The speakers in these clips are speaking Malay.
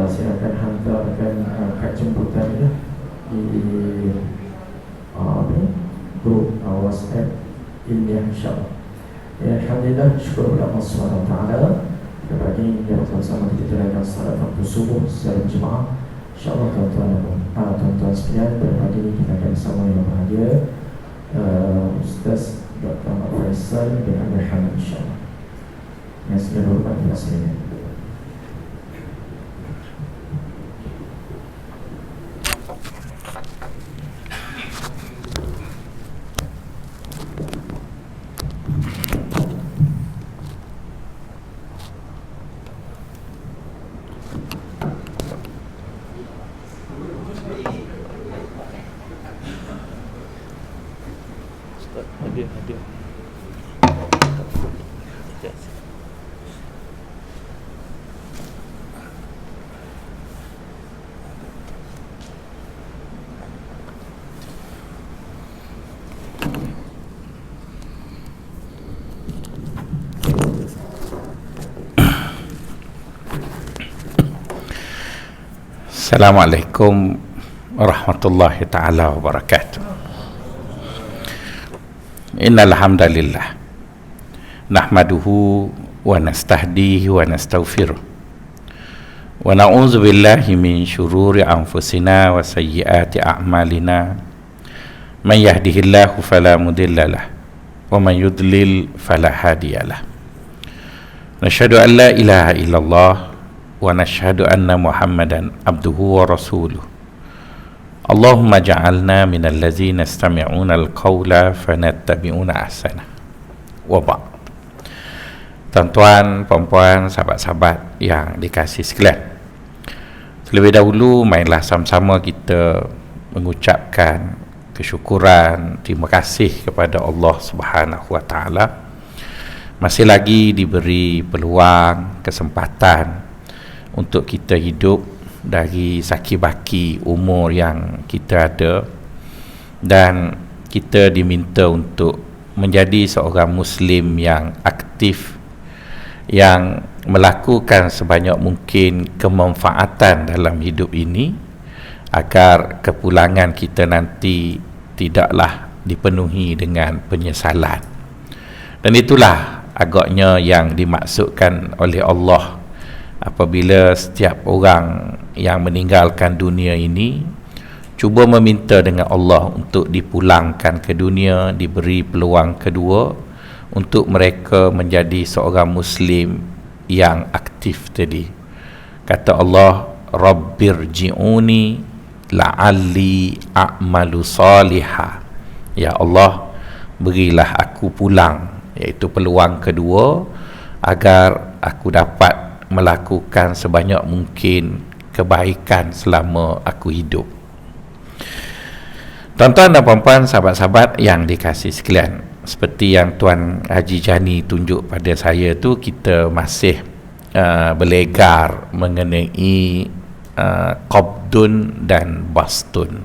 silakan hantarkan kad jemputan itu di grup WhatsApp Ilmiah InsyaAllah. Ya, alhamdulillah, syukur kepada Allah SWT. Pada pagi ini kita bersama kita jalankan salat waktu subuh secara berjemaah. InsyaAllah tuan-tuan sekalian, pada pagi ini kita akan bersama yang bahagia Ustaz Dr. Ahmad Faisal bin Abdul Hamid, insyaAllah. Yang segala hormat kepada saya. Hadir. Assalamualaikum warahmatullahi taala wabarakatuh. Innal hamdalillah nahmaduhu wa nastahdihi wa nastaghfiruh wa na'udzu billahi min syururi anfusina wa sayyiati a'malina. Man yahdihillahu fala mudhillalah wa man yudlil fala hadiyalah. Nashhadu an la ilaha illallah wa nashhadu anna Muhammadan abduhu wa rasuluh. Allahumma ja'alna minal ladzina istami'una al-qawla fanattabi'una ahsana. Wa ba'd. Tuan-tuan, puan-puan, sahabat-sahabat yang dikasihi sekalian, terlebih dahulu marilah sama-sama kita mengucapkan kesyukuran, terima kasih kepada Allah Subhanahu wa taala masih lagi diberi peluang, kesempatan untuk kita hidup dari saki-baki umur yang kita ada, dan kita diminta untuk menjadi seorang Muslim yang aktif, yang melakukan sebanyak mungkin kemanfaatan dalam hidup ini agar kepulangan kita nanti tidaklah dipenuhi dengan penyesalan. Dan itulah agaknya yang dimaksudkan oleh Allah apabila setiap orang yang meninggalkan dunia ini cuba meminta dengan Allah untuk dipulangkan ke dunia, diberi peluang kedua untuk mereka menjadi seorang Muslim yang aktif tadi. Kata Allah, Rabbirji'uni la'alli a'malu salihah. Ya Allah, berilah aku pulang, iaitu peluang kedua, agar aku dapat melakukan sebanyak mungkin kebaikan selama aku hidup. Tuan-tuan dan puan-puan, sahabat-sahabat yang dikasihi sekalian, seperti yang Tuan Haji Jani tunjuk pada saya tu, kita masih berlegar mengenai qabdun dan bastun.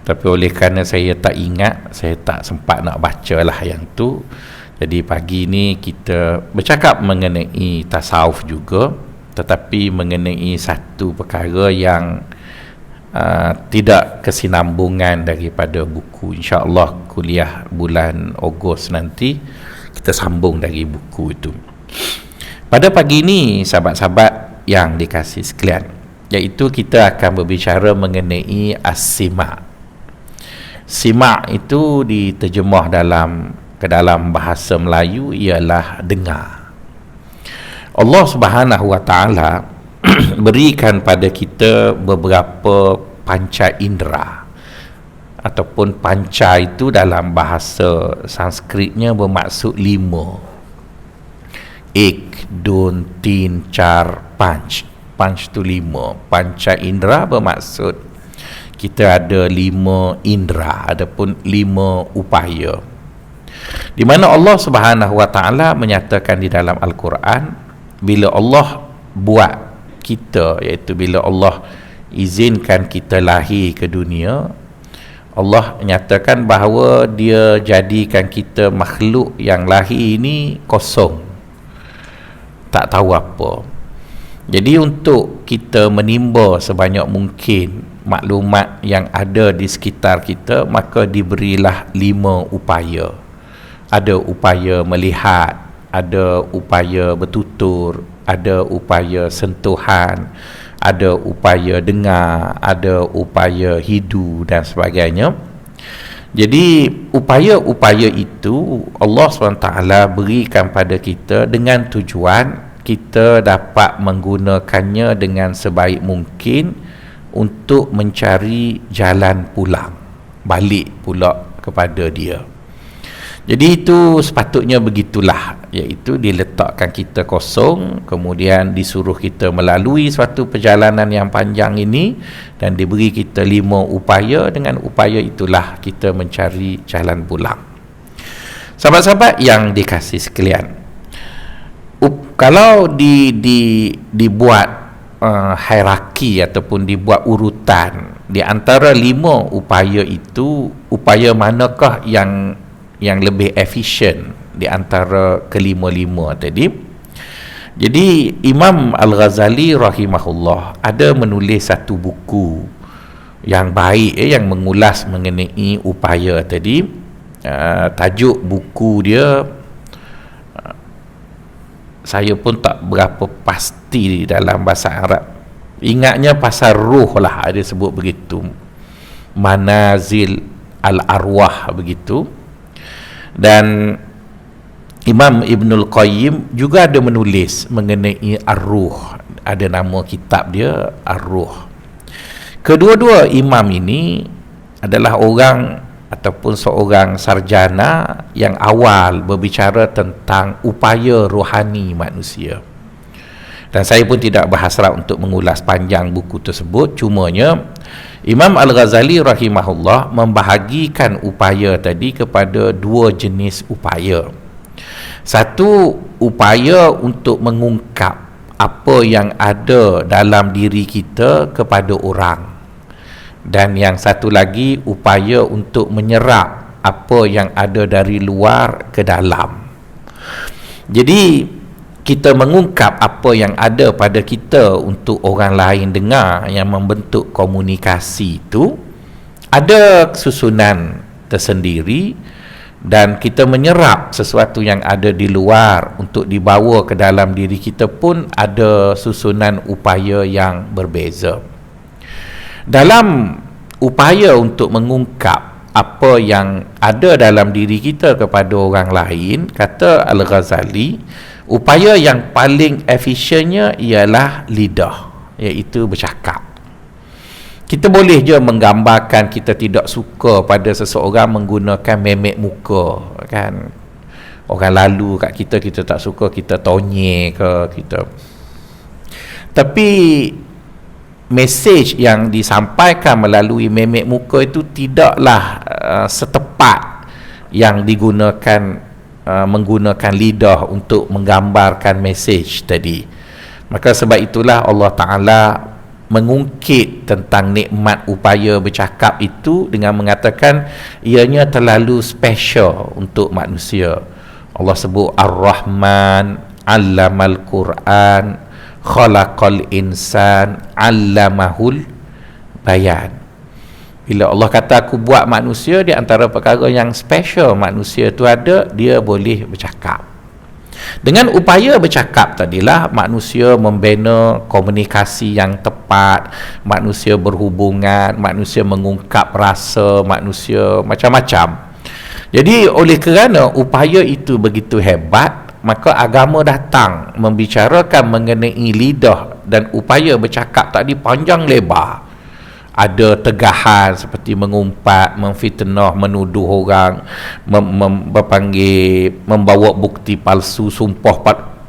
Tapi oleh kerana saya tak ingat, saya tak sempat nak baca lah yang tu. Jadi pagi ni kita bercakap mengenai tasawuf juga, tetapi mengenai satu perkara yang tidak kesinambungan daripada buku. InsyaAllah kuliah bulan Ogos nanti kita sambung dari buku itu. Pada pagi ini, sahabat-sahabat yang dikasihi sekalian, iaitu kita akan berbicara mengenai as-sima'. Sima' itu diterjemah ke dalam bahasa Melayu ialah dengar. Allah Subhanahu wa taala berikan pada kita beberapa panca indera, ataupun panca itu dalam bahasa Sanskritnya bermaksud 5. Ek, dun, tin, char, panch. Panch itu 5. Panca indera bermaksud kita ada 5 indera, adapun 5 upaya. Di mana Allah Subhanahu wa taala menyatakan di dalam Al-Quran, bila Allah buat kita, iaitu bila Allah izinkan kita lahir ke dunia, Allah menyatakan bahawa dia jadikan kita makhluk yang lahir ini kosong, tak tahu apa. Jadi untuk kita menimba sebanyak mungkin maklumat yang ada di sekitar kita, maka diberilah 5 upaya. Ada upaya melihat, ada upaya bertutur, ada upaya sentuhan, ada upaya dengar, ada upaya hidu dan sebagainya. Jadi upaya-upaya itu Allah SWT berikan pada kita dengan tujuan kita dapat menggunakannya dengan sebaik mungkin untuk mencari jalan pulang, balik pula kepada dia. Jadi itu sepatutnya begitulah, iaitu diletakkan kita kosong, kemudian disuruh kita melalui suatu perjalanan yang panjang ini, dan diberi kita 5 upaya. Dengan upaya itulah kita mencari jalan pulang. Sahabat-sahabat yang dikasihi sekalian, kalau dibuat hierarki ataupun dibuat urutan di antara 5 upaya itu, upaya manakah yang lebih efisien di antara kelima-lima tadi? Jadi Imam Al-Ghazali rahimahullah ada menulis satu buku yang baik yang mengulas mengenai upaya tadi. Tajuk buku dia saya pun tak berapa pasti dalam bahasa Arab. Ingatnya pasal ruh lah, ada sebut begitu, Manazil Al-Arwah begitu. Dan Imam Ibnul Qayyim juga ada menulis mengenai Ar-Ruh, ada nama kitab dia Ar-Ruh. Kedua-dua imam ini adalah orang ataupun seorang sarjana yang awal berbicara tentang upaya rohani manusia. Dan saya pun tidak berhasrat untuk mengulas panjang buku tersebut, cumanya Imam Al-Ghazali rahimahullah membahagikan upaya tadi kepada 2 jenis upaya. Satu, upaya untuk mengungkap apa yang ada dalam diri kita kepada orang, dan yang satu lagi upaya untuk menyerap apa yang ada dari luar ke dalam. Jadi kita mengungkap apa yang ada pada kita untuk orang lain dengar, yang membentuk komunikasi itu ada susunan tersendiri, dan kita menyerap sesuatu yang ada di luar untuk dibawa ke dalam diri kita pun ada susunan upaya yang berbeza. Dalam upaya untuk mengungkap apa yang ada dalam diri kita kepada orang lain, kata Al-Ghazali, upaya yang paling efisiennya ialah lidah, iaitu bercakap. Kita boleh je menggambarkan kita tidak suka pada seseorang menggunakan memek muka, kan? Orang lalu kat kita, kita tak suka, kita tonyek ke kita. Tapi mesej yang disampaikan melalui memek muka itu tidaklah setepat yang digunakan menggunakan lidah untuk menggambarkan mesej tadi. Maka sebab itulah Allah Ta'ala mengungkit tentang nikmat upaya bercakap itu dengan mengatakan ianya terlalu special untuk manusia. Allah sebut Ar-Rahman 'allamal Quran khalaqal insan 'allamahul bayan. Bila Allah kata aku buat manusia, di antara perkara yang special manusia itu ada, dia boleh bercakap. Dengan upaya bercakap tadilah manusia membina komunikasi yang tepat, manusia berhubungan, manusia mengungkap rasa, manusia macam-macam. Jadi oleh kerana upaya itu begitu hebat, maka agama datang membicarakan mengenai lidah dan upaya bercakap tadi panjang lebar. Ada tegahan seperti mengumpat, memfitnah, menuduh orang, membawa bukti palsu, sumpah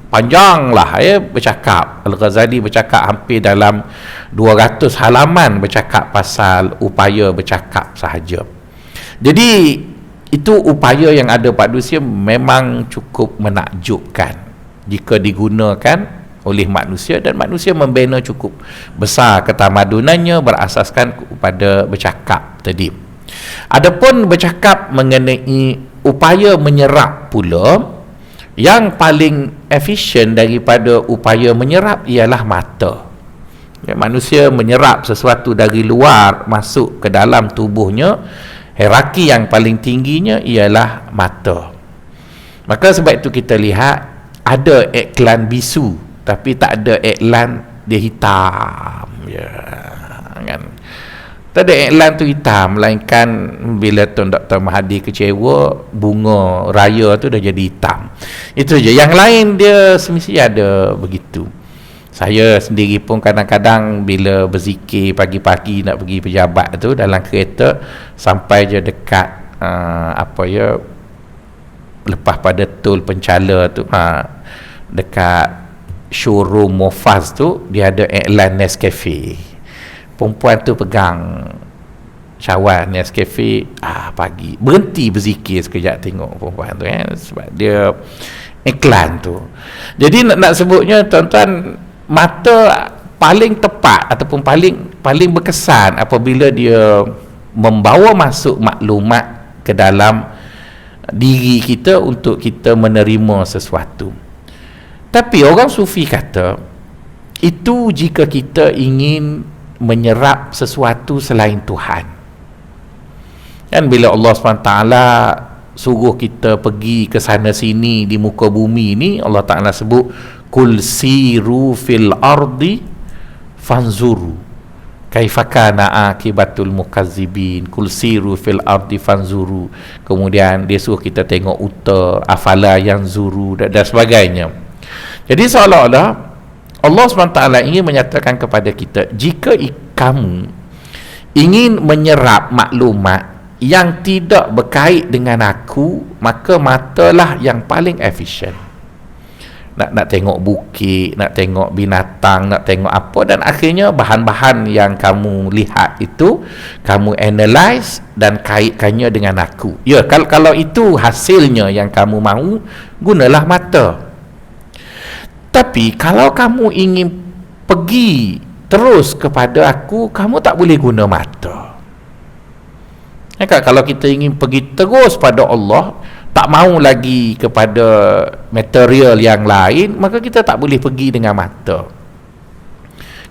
panjanglah bercakap. Al-Ghazali bercakap hampir dalam 200 halaman bercakap pasal upaya bercakap sahaja. Jadi itu upaya yang ada pada manusia memang cukup menakjubkan jika digunakan oleh manusia, dan manusia membina cukup besar ketamadunannya berasaskan kepada bercakap tadi. Adapun bercakap mengenai upaya menyerap pula, yang paling efisien daripada upaya menyerap ialah mata. Ya, manusia menyerap sesuatu dari luar masuk ke dalam tubuhnya, hierarki yang paling tingginya ialah mata. Maka sebab itu kita lihat ada iklan bisu tapi tak ada iklan dia hitam, ya kan. Tak ada iklan tu hitam, melainkan bila Tuan Dr. Mahathir kecewa, bunga raya tu dah jadi hitam. Itu je. Yang lain dia semestinya ada begitu. Saya sendiri pun kadang-kadang bila berzikir pagi-pagi nak pergi pejabat tu dalam kereta, sampai je dekat lepas pada tol Penchala tu, dekat showroom Mofaz tu, dia ada iklan Nescafe. Perempuan tu pegang cawan Nescafe, pagi berhenti berzikir sekejap tengok perempuan tu, sebab dia iklan tu. Jadi nak sebutnya tuan-tuan, mata paling tepat ataupun paling berkesan apabila dia membawa masuk maklumat ke dalam diri kita untuk kita menerima sesuatu. Tapi orang sufi kata, itu jika kita ingin menyerap sesuatu selain Tuhan. Kan bila Allah SWT suruh kita pergi ke sana sini di muka bumi ni, Allah Ta'ala sebut kul siru fil ardi fanzuru kaifa kana akibatul mukazzibin. Kul siru fil ardi fanzuru, kemudian dia suruh kita tengok uta, afala yanzuru dan sebagainya. Jadi seolah-olah Allah SWT ingin menyatakan kepada kita, jika kamu ingin menyerap maklumat yang tidak berkait dengan aku, maka matalah yang paling efisien. Nak tengok bukit, nak tengok binatang, nak tengok apa, dan akhirnya bahan-bahan yang kamu lihat itu kamu analyse dan kaitkannya dengan aku. Ya, kalau itu hasilnya yang kamu mahu, gunalah mata. Tapi kalau kamu ingin pergi terus kepada aku, kamu tak boleh guna mata. Kalau kita ingin pergi terus pada Allah, tak mahu lagi kepada material yang lain, maka kita tak boleh pergi dengan mata.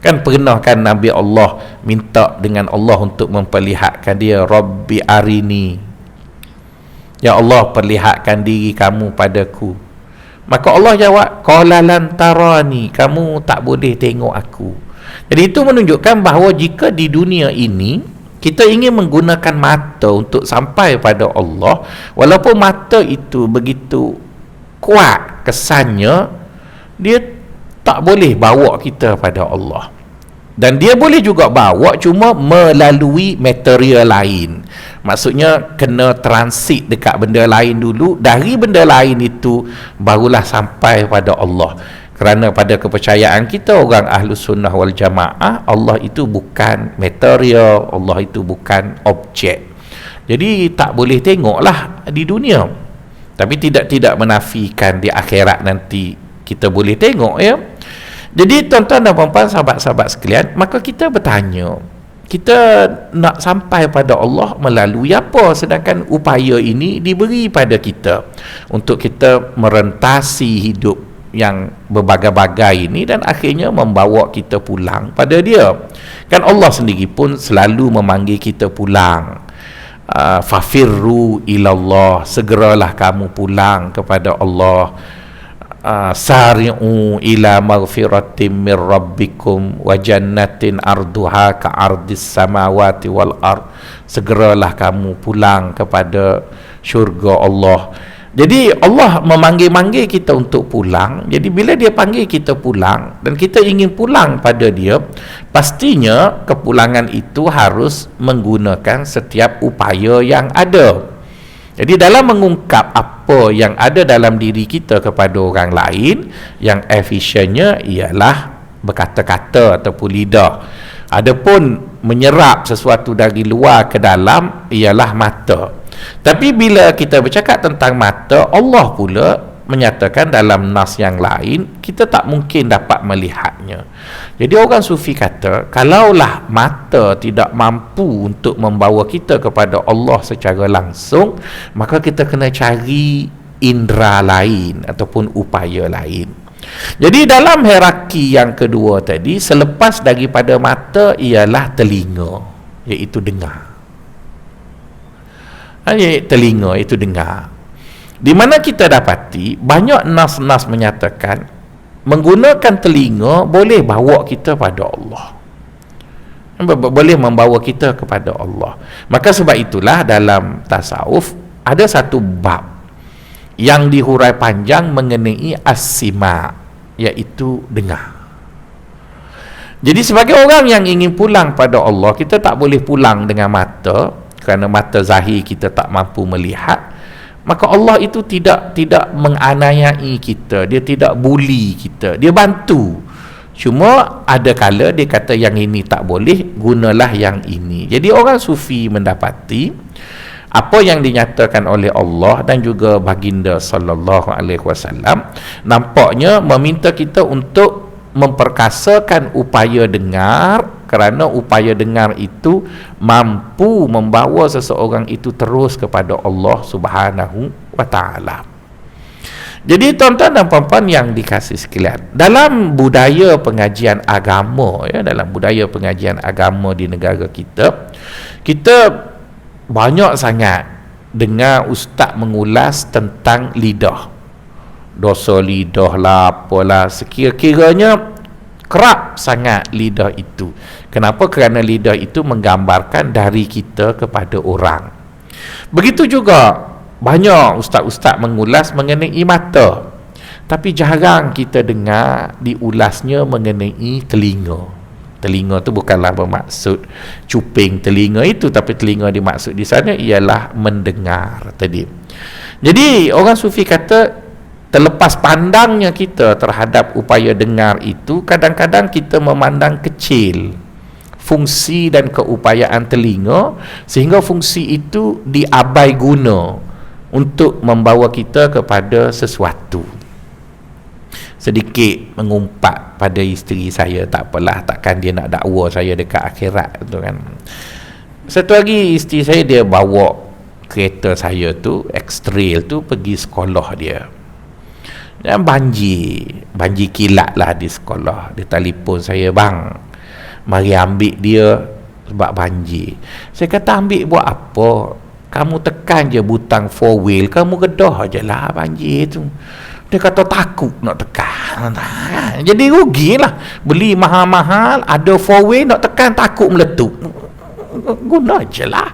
Kan pernah kan Nabi Allah minta dengan Allah untuk memperlihatkan dia, Rabbi arini, ya Allah perlihatkan diri kamu padaku. Maka Allah jawab, qala lan tarani, kamu tak boleh tengok aku. Jadi itu menunjukkan bahawa jika di dunia ini kita ingin menggunakan mata untuk sampai pada Allah, walaupun mata itu begitu kuat kesannya, dia tak boleh bawa kita pada Allah. Dan dia boleh juga bawa, cuma melalui material lain. Maksudnya kena transit dekat benda lain dulu, dari benda lain itu barulah sampai pada Allah. Kerana pada kepercayaan kita orang Ahlus Sunnah wal Jamaah, Allah itu bukan material, Allah itu bukan objek. Jadi tak boleh tengoklah di dunia. Tapi tidak menafikan di akhirat nanti kita boleh tengok, ya. Jadi tuan-tuan dan puan-puan, sahabat-sahabat sekalian, maka kita bertanya, kita nak sampai pada Allah melalui apa? Sedangkan upaya ini diberi pada kita untuk kita merentasi hidup yang berbagai-bagai ini dan akhirnya membawa kita pulang pada dia. Kan Allah sendiri pun selalu memanggil kita pulang. Fafirru ilallah, segeralah kamu pulang kepada Allah. Sari'u ila maghfiratin min rabbikum wa jannatin arduha ka ardis samawati wal ard, segeralah kamu pulang kepada syurga Allah. Jadi Allah memanggil-manggil kita untuk pulang. Jadi bila dia panggil kita pulang dan kita ingin pulang pada dia, pastinya kepulangan itu harus menggunakan setiap upaya yang ada. Jadi dalam mengungkap apa yang ada dalam diri kita kepada orang lain, yang efisiennya ialah berkata-kata ataupun lidah. Adapun menyerap sesuatu dari luar ke dalam ialah mata. Tapi bila kita bercakap tentang mata, Allah pula menyatakan dalam nas yang lain, kita tak mungkin dapat melihatnya. Jadi orang sufi kata, kalaulah mata tidak mampu untuk membawa kita kepada Allah secara langsung, maka kita kena cari indera lain ataupun upaya lain. Jadi dalam hierarki yang kedua tadi, selepas daripada mata ialah telinga, iaitu dengar. Telinga itu dengar. Di mana kita dapati banyak nas-nas menyatakan menggunakan telinga boleh bawa kita pada Allah, boleh membawa kita kepada Allah. Maka sebab itulah dalam tasawuf ada satu bab yang dihurai panjang mengenai as-sima', iaitu dengar. Jadi sebagai orang yang ingin pulang pada Allah, kita tak boleh pulang dengan mata, kerana mata zahir kita tak mampu melihat. Maka Allah itu tidak menganiayai kita, dia tidak bully kita, dia bantu. Cuma ada kala dia kata yang ini tak boleh, gunalah yang ini. Jadi orang sufi mendapati apa yang dinyatakan oleh Allah dan juga baginda sallallahu alaihi wasallam nampaknya meminta kita untuk memperkasakan upaya dengar, kerana upaya dengar itu mampu membawa seseorang itu terus kepada Allah Subhanahu wa taala. Jadi tuan-tuan dan puan-puan yang dikasihi sekalian, dalam budaya pengajian agama, dalam budaya pengajian agama di negara kita, kita banyak sangat dengar ustaz mengulas tentang lidah, dosa lidah lah, apalah, sekira-kiranya kerap sangat lidah itu. Kenapa? Kerana lidah itu menggambarkan dari kita kepada orang. Begitu juga banyak ustaz-ustaz mengulas mengenai mata, tapi jarang kita dengar diulasnya mengenai telinga. Telinga tu bukanlah bermaksud cuping telinga itu, tapi telinga dimaksud di sana ialah mendengar tadi. Jadi orang sufi kata, terlepas pandangnya kita terhadap upaya dengar itu, kadang-kadang kita memandang kecil fungsi dan keupayaan telinga, sehingga fungsi itu diabai guna untuk membawa kita kepada sesuatu. Sedikit mengumpat pada isteri saya, tak apalah, takkan dia nak dakwa saya dekat akhirat tu kan. Satu hari isteri saya dia bawa kereta saya tu, X-Trail tu, pergi sekolah dia. Dan banjir kilat lah di sekolah. Dia telefon saya, bang, mari ambil dia sebab banjir. Saya kata, ambil buat apa? Kamu tekan je butang 4 wheel, kamu gedah je lah banjir tu. Dia kata takut nak tekan. Jadi rugilah, beli mahal-mahal, ada 4 wheel nak tekan, takut meletup. Guna je lah.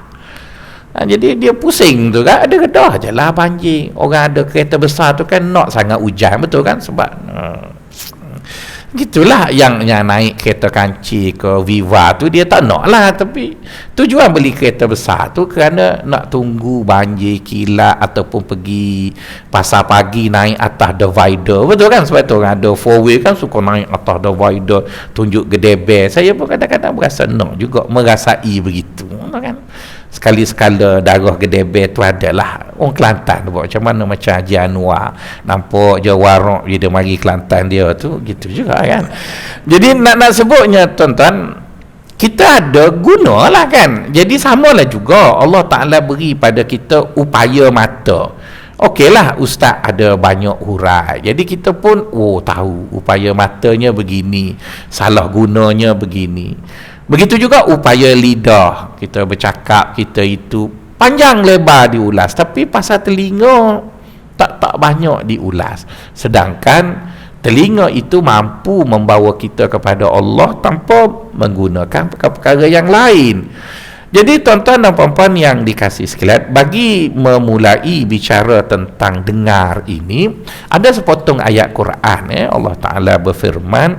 Jadi dia pusing tu kan, ada gedah je lah banjir. Orang ada kereta besar tu kan nak sangat hujan, betul kan? Sebab gitulah yang naik kereta kancil ke Viva tu, dia tak nak lah. Tapi tujuan beli kereta besar tu kerana nak tunggu banjir kilat, ataupun pergi pasar pagi naik atas divider, betul kan? Sebab tu orang ada 4-wheel kan suka naik atas divider, tunjuk gedebel. Saya pun kadang-kadang berasa nak juga merasai begitu kan. Sekali-sekala darah gedebel tu adalah orang Kelantan buat macam mana, macam Haji Anwar nampak je warok dia mari Kelantan dia tu, gitu juga kan. Jadi nak sebutnya tuan-tuan, kita ada guna lah kan. Jadi samalah juga Allah Ta'ala beri pada kita upaya mata. Okeylah ustaz ada banyak hurai, jadi kita pun tahu upaya matanya begini, salah gunanya begini. Begitu juga upaya lidah, kita bercakap, kita itu panjang lebar diulas, tapi pasal telinga tak banyak diulas. Sedangkan telinga itu mampu membawa kita kepada Allah tanpa menggunakan perkara-perkara yang lain. Jadi tuan-tuan dan puan-puan yang dikasihi sekalian, bagi memulai bicara tentang dengar ini, ada sepotong ayat Quran Allah Ta'ala berfirman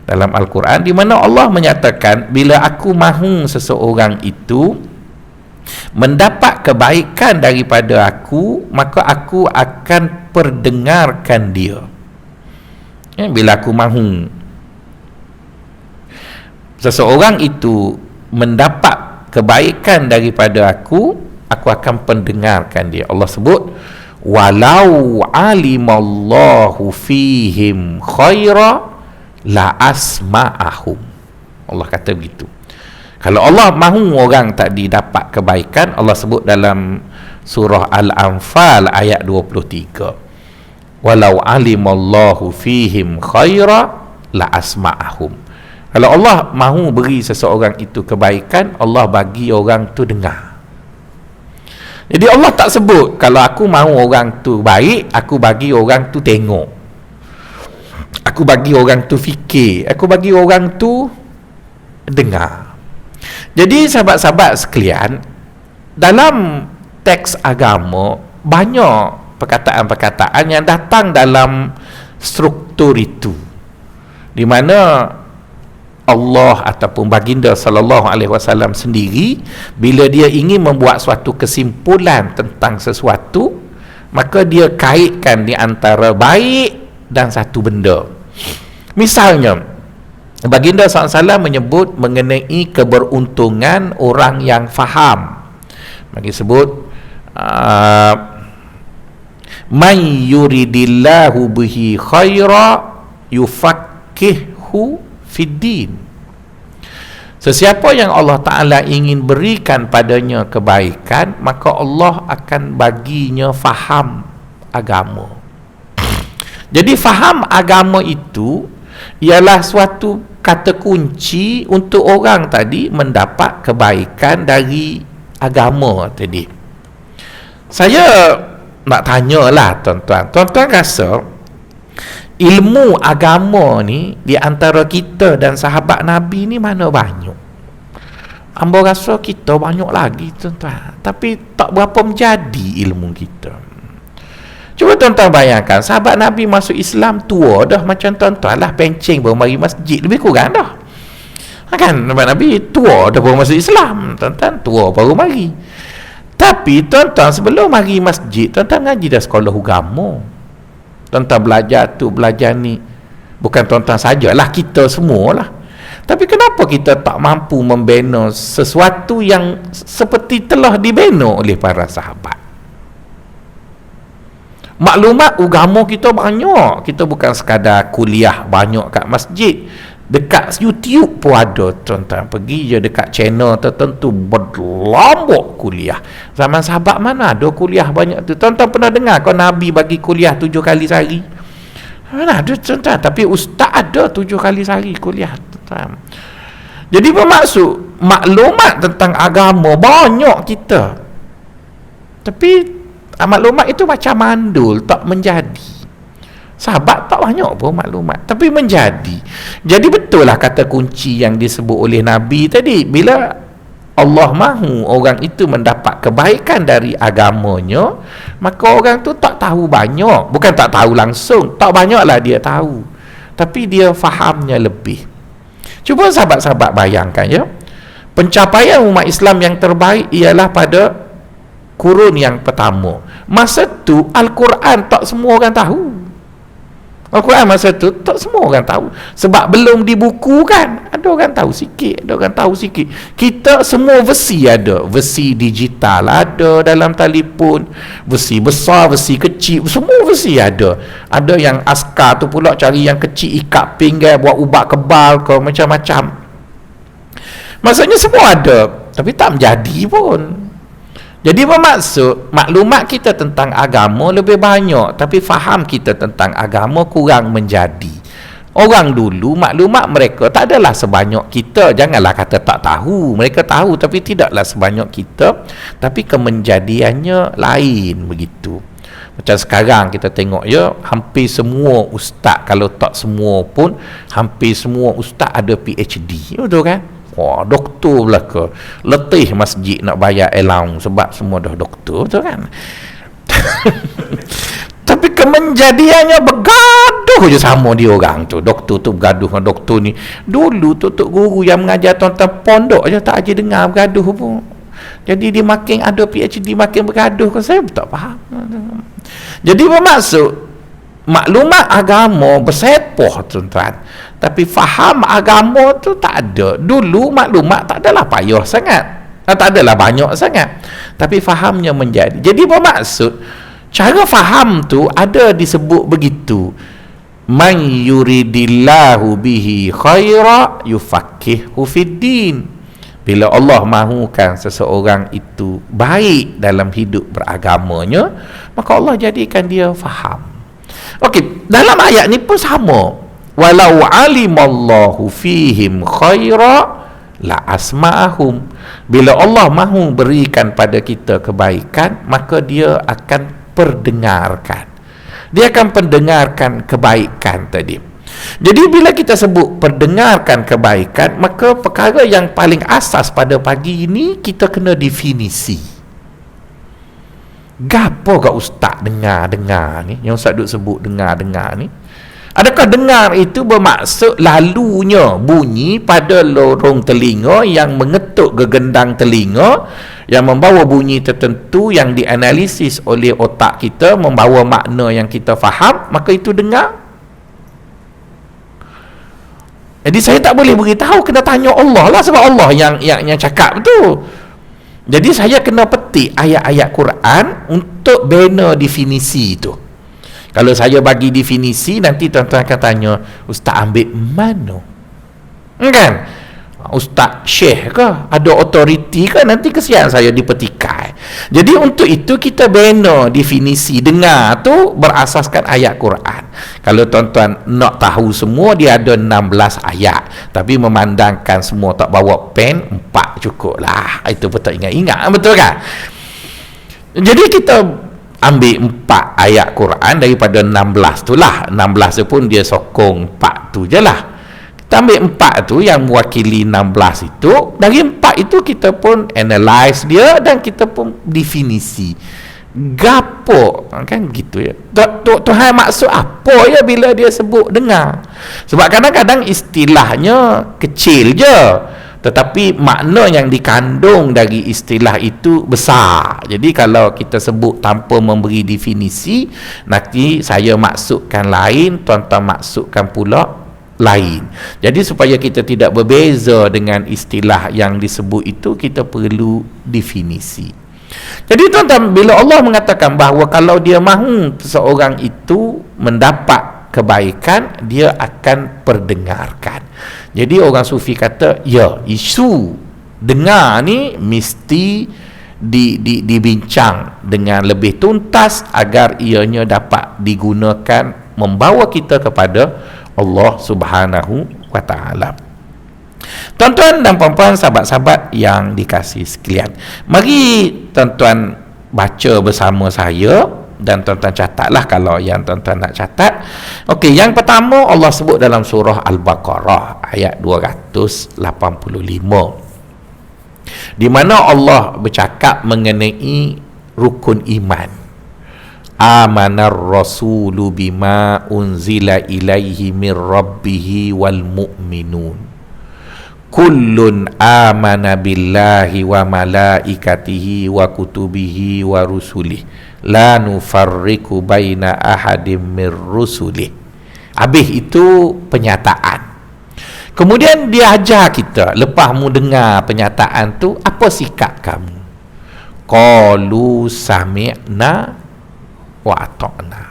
dalam Al-Quran, di mana Allah menyatakan, bila aku mahu seseorang itu mendapat kebaikan daripada aku, maka aku akan perdengarkan dia. Bila aku mahu seseorang itu mendapat kebaikan daripada aku akan pendengarkan dia. Allah sebut, walau alimallahu fihim khaira la asma'ahum. Allah kata begitu. Kalau Allah mahu orang tadi dapat kebaikan, Allah sebut dalam surah Al-Anfal ayat 23, walau alimallahu fihim khaira la asma'ahum. Kalau Allah mahu beri seseorang itu kebaikan, Allah bagi orang tu dengar. Jadi Allah tak sebut kalau aku mahu orang tu baik, aku bagi orang tu tengok, aku bagi orang tu fikir, aku bagi orang tu dengar. Jadi sahabat-sahabat sekalian, dalam teks agama banyak perkataan-perkataan yang datang dalam struktur itu, di mana Allah ataupun baginda sallallahu alaihi wasallam sendiri bila dia ingin membuat suatu kesimpulan tentang sesuatu, maka dia kaitkan di antara baik dan satu benda. Misalnya baginda SAW menyebut mengenai keberuntungan orang yang faham. Bagi sebut man yuridillahu bihi khaira yufaqqihhu fiddin. Sesiapa yang Allah Ta'ala ingin berikan padanya kebaikan, maka Allah akan baginya faham agama. Jadi faham agama itu ialah suatu kata kunci untuk orang tadi mendapat kebaikan dari agama tadi. Saya nak tanyalah tuan-tuan, tuan-tuan rasa ilmu agama ni di antara kita dan sahabat Nabi ni mana banyak? Hamba rasa kita banyak lagi tuan-tuan, tapi tak berapa menjadi ilmu kita. Cuba tuan-tuan bayangkan, sahabat Nabi masuk Islam tua dah macam tuan-tuan lah, pencing baru mari masjid, lebih kurang dah kan. Sahabat Nabi tua dah baru masuk Islam, tuan-tuan tua baru mari. Tapi tuan-tuan sebelum mari masjid, tuan-tuan ngaji dah sekolah agama, tuan-tuan belajar tu belajar ni. Bukan tuan-tuan sajalah, kita semualah. Tapi kenapa kita tak mampu membina sesuatu yang seperti telah dibina oleh para sahabat? Maklumat agama kita banyak. Kita bukan sekadar kuliah banyak kat masjid, dekat YouTube pun ada tuan-tuan. Pergi je dekat channel tertentu berlombok kuliah. Zaman sahabat mana ada kuliah banyak tu? Tuan-tuan pernah dengar kau Nabi bagi kuliah 7 kali sehari? Mana ada tuan-tuan? Tapi ustaz ada 7 kali sehari kuliah tuan-tuan. Jadi bermaksud maklumat tentang agama banyak kita, tapi maklumat itu macam mandul, tak menjadi. Sahabat tak banyak pun maklumat, tapi menjadi. Jadi betul lah kata kunci yang disebut oleh Nabi tadi, bila Allah mahu orang itu mendapat kebaikan dari agamanya, maka orang tu tak tahu banyak. Bukan tak tahu langsung, tak banyaklah dia tahu, tapi dia fahamnya lebih. Cuba sahabat-sahabat bayangkan ya, pencapaian umat Islam yang terbaik ialah pada kurun yang pertama. Masa tu Al-Quran tak semua orang tahu. Al-Quran masa tu tak semua orang tahu, sebab belum dibukukan. Ada orang tahu sikit, ada orang tahu sikit. Kita semua versi ada, versi digital ada dalam telefon, versi besar, versi kecil, semua versi ada. Ada yang askar tu pula cari yang kecil, ikat pinggang, buat ubat kebal ke, macam-macam. Maksudnya semua ada, tapi tak menjadi pun. Jadi bermaksud maklumat kita tentang agama lebih banyak, tapi faham kita tentang agama kurang menjadi. Orang dulu maklumat mereka tak adalah sebanyak kita. Janganlah kata tak tahu, mereka tahu tapi tidaklah sebanyak kita, tapi kemenjadiannya lain begitu. Macam sekarang kita tengok ya, hampir semua ustaz, kalau tak semua pun hampir semua ustaz ada PhD, betul kan? Wah, doktor pula ke, letih masjid nak bayar allowance sebab semua dah doktor, betul kan? Tapi kemenjadiannya bergaduh je sama dia orang tu. Doktor tu bergaduh dengan doktor ni. Dulu tutup guru yang mengajar tuan-tuan pondok je tak aja dengar bergaduh pun. Jadi dia makin ada PhD makin bergaduh kan, saya tak faham. Jadi bermaksud maklumat agama bersepoh tuan-tuan, tapi faham agama tu tak ada. Dulu maklumat tak adalah payah sangat, tak adalah banyak sangat, tapi fahamnya menjadi. Jadi bermaksud cara faham tu ada disebut begitu, man yuridillahu bihi khaira yufaqqihhu fiddin. Bila Allah mahukan seseorang itu baik dalam hidup beragamanya, maka Allah jadikan dia faham. Okey, dalam ayat ni pun sama. Walau alimallahu fihim khaira la asma'ahum. Bila Allah mahu berikan pada kita kebaikan, maka dia akan perdengarkan. Dia akan pendengarkan kebaikan tadi. Jadi bila kita sebut perdengarkan kebaikan, maka perkara yang paling asas pada pagi ini kita kena definisi. Gapo gak ustaz dengar-dengar ni? Yang ustaz duk sebut dengar-dengar ni. Adakah dengar itu bermaksud lalunya bunyi pada lorong telinga yang mengetuk gegendang telinga, yang membawa bunyi tertentu yang dianalisis oleh otak kita, membawa makna yang kita faham, maka itu dengar? Jadi saya tak boleh beritahu, kena tanya Allah lah, sebab Allah yang cakap tu. Jadi saya kena petik ayat-ayat Quran untuk bina definisi itu. Kalau saya bagi definisi, nanti tuan-tuan akan tanya, ustaz ambil mana? Kan? Ustaz syekh ke? Ada otoriti ke? Nanti kesian saya dipetikai. Jadi untuk itu kita bina definisi dengar tu berasaskan ayat Quran. Kalau tuan-tuan nak tahu semua, dia ada 16 ayat. Tapi memandangkan semua tak bawa pen, 4 cukup lah. Itu pun tak ingat-ingat, betul kan? Jadi kita ambil 4 ayat Quran daripada 16 tu lah. 16 tu pun dia sokong 4 tu je lah. Kita ambil 4 tu yang mewakili 16 itu. Dari 4 itu kita pun analyse dia dan kita pun definisi. Gapo kan gitu ya. Tuhan maksud apa ya bila dia sebut dengar? Sebab kadang-kadang istilahnya kecil je, tetapi makna yang dikandung dari istilah itu besar. Jadi kalau kita sebut tanpa memberi definisi, nanti saya maksudkan lain, tuan-tuan maksudkan pula lain. Jadi supaya kita tidak berbeza dengan istilah yang disebut itu, kita perlu definisi. Jadi tuan-tuan, bila Allah mengatakan bahawa kalau dia mahu seseorang itu mendapat kebaikan, dia akan perdengarkan. Jadi orang sufi kata, ya, isu dengar ni mesti dibincang dengan lebih tuntas agar ianya dapat digunakan membawa kita kepada Allah Subhanahu wa taala. Tuan-tuan dan puan-puan, sahabat-sahabat yang dikasihi sekalian, mari tuan-tuan baca bersama saya, dan tuan-tuan catatlah kalau yang tuan-tuan nak catat. Okey, yang pertama Allah sebut dalam surah Al-Baqarah ayat 285, di mana Allah bercakap mengenai rukun iman. Amanar rasulu bima unzila ilaihi mir rabbihi wal mu'minun kullun amana billahi wa malaikatihi wa kutubihi wa rusulih la nufarriqu baina ahadim mir rusulih. Habis itu penyataan. Kemudian dia ajar kita, lepas mu dengar penyataan tu, apa sikap kamu? Qalu sami'na wa ata'na.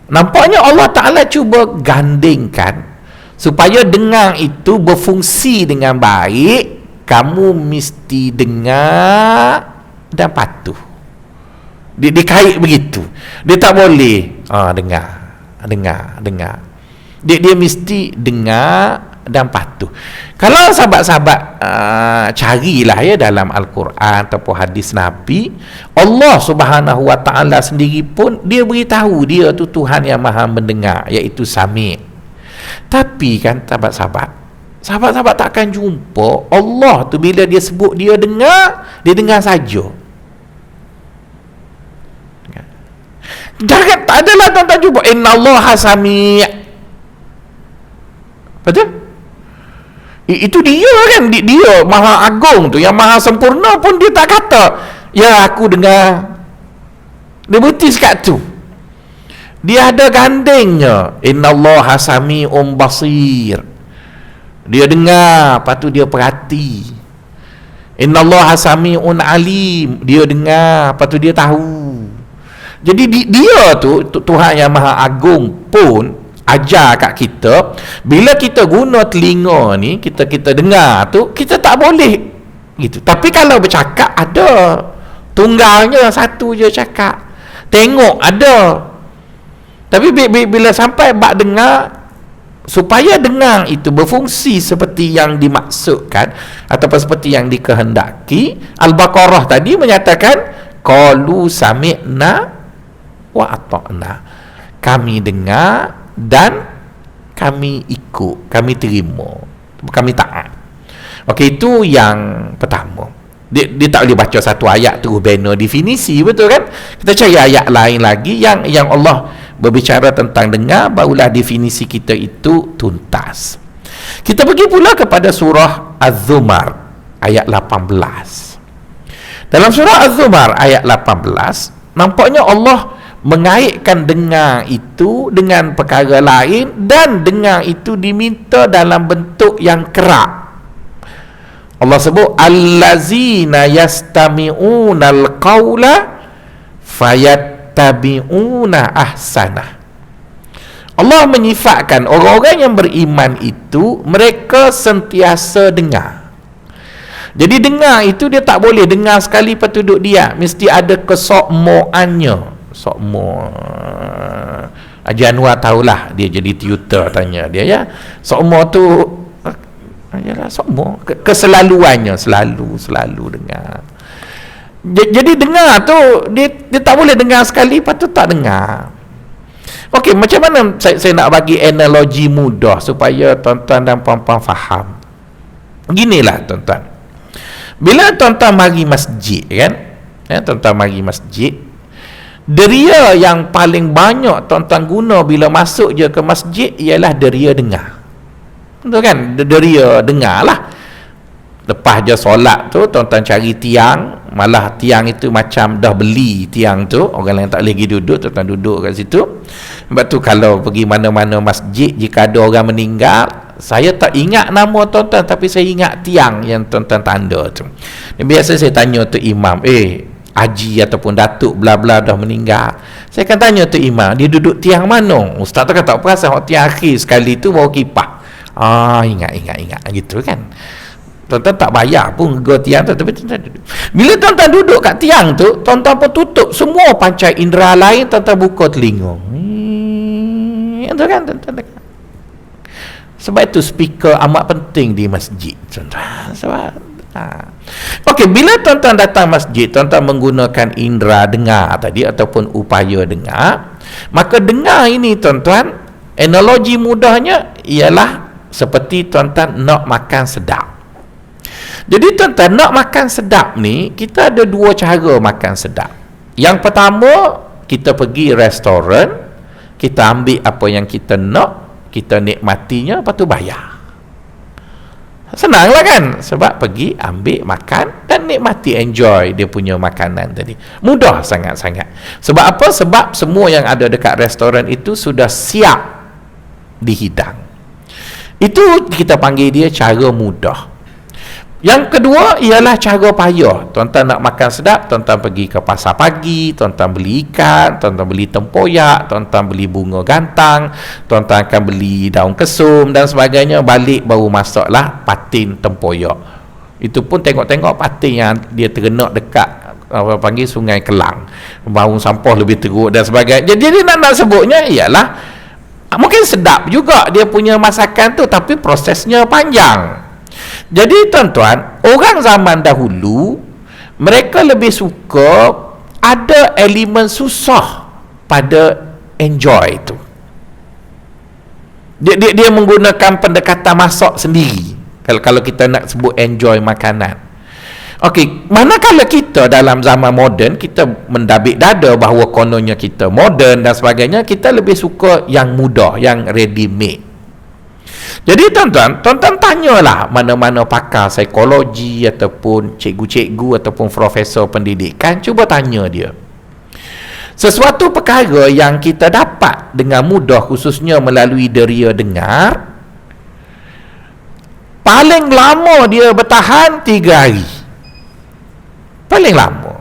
Nampaknya Allah Ta'ala cuba gandingkan supaya dengar itu berfungsi dengan baik. Kamu mesti dengar dan patuh. Dia kait begitu. Dia tak boleh dengar. Dia mesti dengar dan patuh. Kalau sahabat-sahabat carilah ya dalam Al-Quran ataupun hadis Nabi, Allah Subhanahu wa taala sendiri pun dia beritahu dia tu Tuhan yang Maha mendengar, iaitu Sami'. Tapi kan sahabat-sahabat tak akan jumpa Allah tu bila dia sebut dia dengar saja. Jangan, tak adalah tuan-tuan jumpa innallaha sami'. Betul? Itu dia kan, dia Maha Agung tu, yang Maha Sempurna pun dia tak kata ya aku dengar. Dia berhenti sekat tu. Dia ada gandengnya, innallaha sami'un basir. Dia dengar, lepas tu dia perhati. Innallaha sami'un alim. Dia dengar, lepas tu dia tahu. Jadi dia tu Tuhan yang Maha Agung pun ajar kat kita, bila kita guna telinga ni, kita dengar tu, kita tak boleh gitu. Tapi kalau bercakap ada tunggalnya, satu je cakap. Tengok ada. Tapi bila sampai bak dengar, supaya dengar itu berfungsi seperti yang dimaksudkan ataupun seperti yang dikehendaki, Al-Baqarah tadi menyatakan qalu sami'na wa ata'na, kami dengar dan kami ikut, kami terima, kami taat. Okey, itu yang pertama. Dia tak boleh baca satu ayat terus bina definisi, betul kan? Kita cari ayat lain lagi yang Allah berbicara tentang dengar, barulah definisi kita itu tuntas. Kita pergi pula kepada surah Az-Zumar ayat 18. Dalam surah Az-Zumar ayat 18, nampaknya Allah mengaitkan dengar itu dengan perkara lain, dan dengar itu diminta dalam bentuk yang kerap. Allah sebut allazina yastami'unal qawla fayattabi'una ahsanah. Allah menyifatkan orang-orang yang beriman itu mereka sentiasa dengar. Jadi dengar itu dia tak boleh dengar sekali lepas tu duduk dia, mesti ada kesokmoannya. Sokmo Haji Anwar tahulah, dia jadi tutor, tanya dia, ya, sokmo tu yalah, sokmo keselaluannya, selalu dengar. Jadi dengar tu dia tak boleh dengar sekali lepas tu tak dengar. Okey, macam mana saya nak bagi analogi mudah supaya tuan-tuan dan puan-puan faham. Ginilah tuan-tuan, bila tuan-tuan mari masjid kan, tuan-tuan mari masjid, deria yang paling banyak tuan-tuan guna bila masuk je ke masjid ialah deria dengar. Betul kan? Deria dengar lah. Lepas je solat tu tuan-tuan cari tiang, malah tiang itu macam dah beli tiang tu, orang lain tak boleh pergi duduk, tuan-tuan duduk kat situ. Sebab tu kalau pergi mana-mana masjid, jika ada orang meninggal, saya tak ingat nama tuan-tuan, tapi saya ingat tiang yang tuan-tuan tanda tu. Biasa saya tanya tu imam, Haji ataupun datuk bla-bla dah meninggal, saya akan tanya tu imam, dia duduk tiang mana? Ustaz tu kan tak perasan, tiang akhir sekali tu bawa kipas. Ingat gitu kan. Tuan-tuan tak bayar pun go tiang tu, tapi tuan-tuan duduk. Bila tuan-tuan duduk kat tiang tu, tuan-tuan pun tutup semua panca indera lain, tuan-tuan buka telinga. Betul kan tuan-tuan? Sebab itu speaker amat penting di masjid, tuan-tuan. Sebab okey, bila tuan-tuan datang masjid, tuan-tuan menggunakan indera dengar tadi ataupun upaya dengar, maka dengar ini tuan-tuan, analogi mudahnya ialah seperti tuan-tuan nak makan sedap. Jadi tuan-tuan nak makan sedap ni, kita ada dua cara makan sedap. Yang pertama, kita pergi restoran, kita ambil apa yang kita nak, kita nikmatinya, lepas tu bayar. Senanglah kan? Sebab pergi ambil makan dan nikmati, enjoy dia punya makanan tadi. Mudah sangat-sangat. Sebab apa? Sebab semua yang ada dekat restoran itu sudah siap dihidang. Itu kita panggil dia cara mudah. Yang kedua ialah cara payah. Tuan-tuan nak makan sedap, tuan-tuan pergi ke pasar pagi, tuan-tuan beli ikan, tuan-tuan beli tempoyak, tuan-tuan beli bunga gantang, tuan-tuan akan beli daun kesum dan sebagainya, balik baru masaklah patin tempoyak. Itu pun tengok-tengok patin yang dia tergenak dekat apa panggil Sungai Kelang, bau sampah lebih teruk dan sebagainya. Jadi nak sebutnya ialah mungkin sedap juga dia punya masakan tu, tapi prosesnya panjang. Jadi tuan-tuan, orang zaman dahulu mereka lebih suka ada elemen susah pada enjoy itu. Dia menggunakan pendekatan masak sendiri. Kalau kita nak sebut enjoy makanan. Okey, manakala kita dalam zaman moden, kita mendabik dada bahawa kononnya kita moden dan sebagainya, kita lebih suka yang mudah, yang ready made. Jadi tuan-tuan tanyalah mana-mana pakar psikologi ataupun cikgu-cikgu ataupun profesor pendidikan, cuba tanya dia. Sesuatu perkara yang kita dapat dengan mudah, khususnya melalui deria dengar, paling lama dia bertahan 3 hari. Paling lama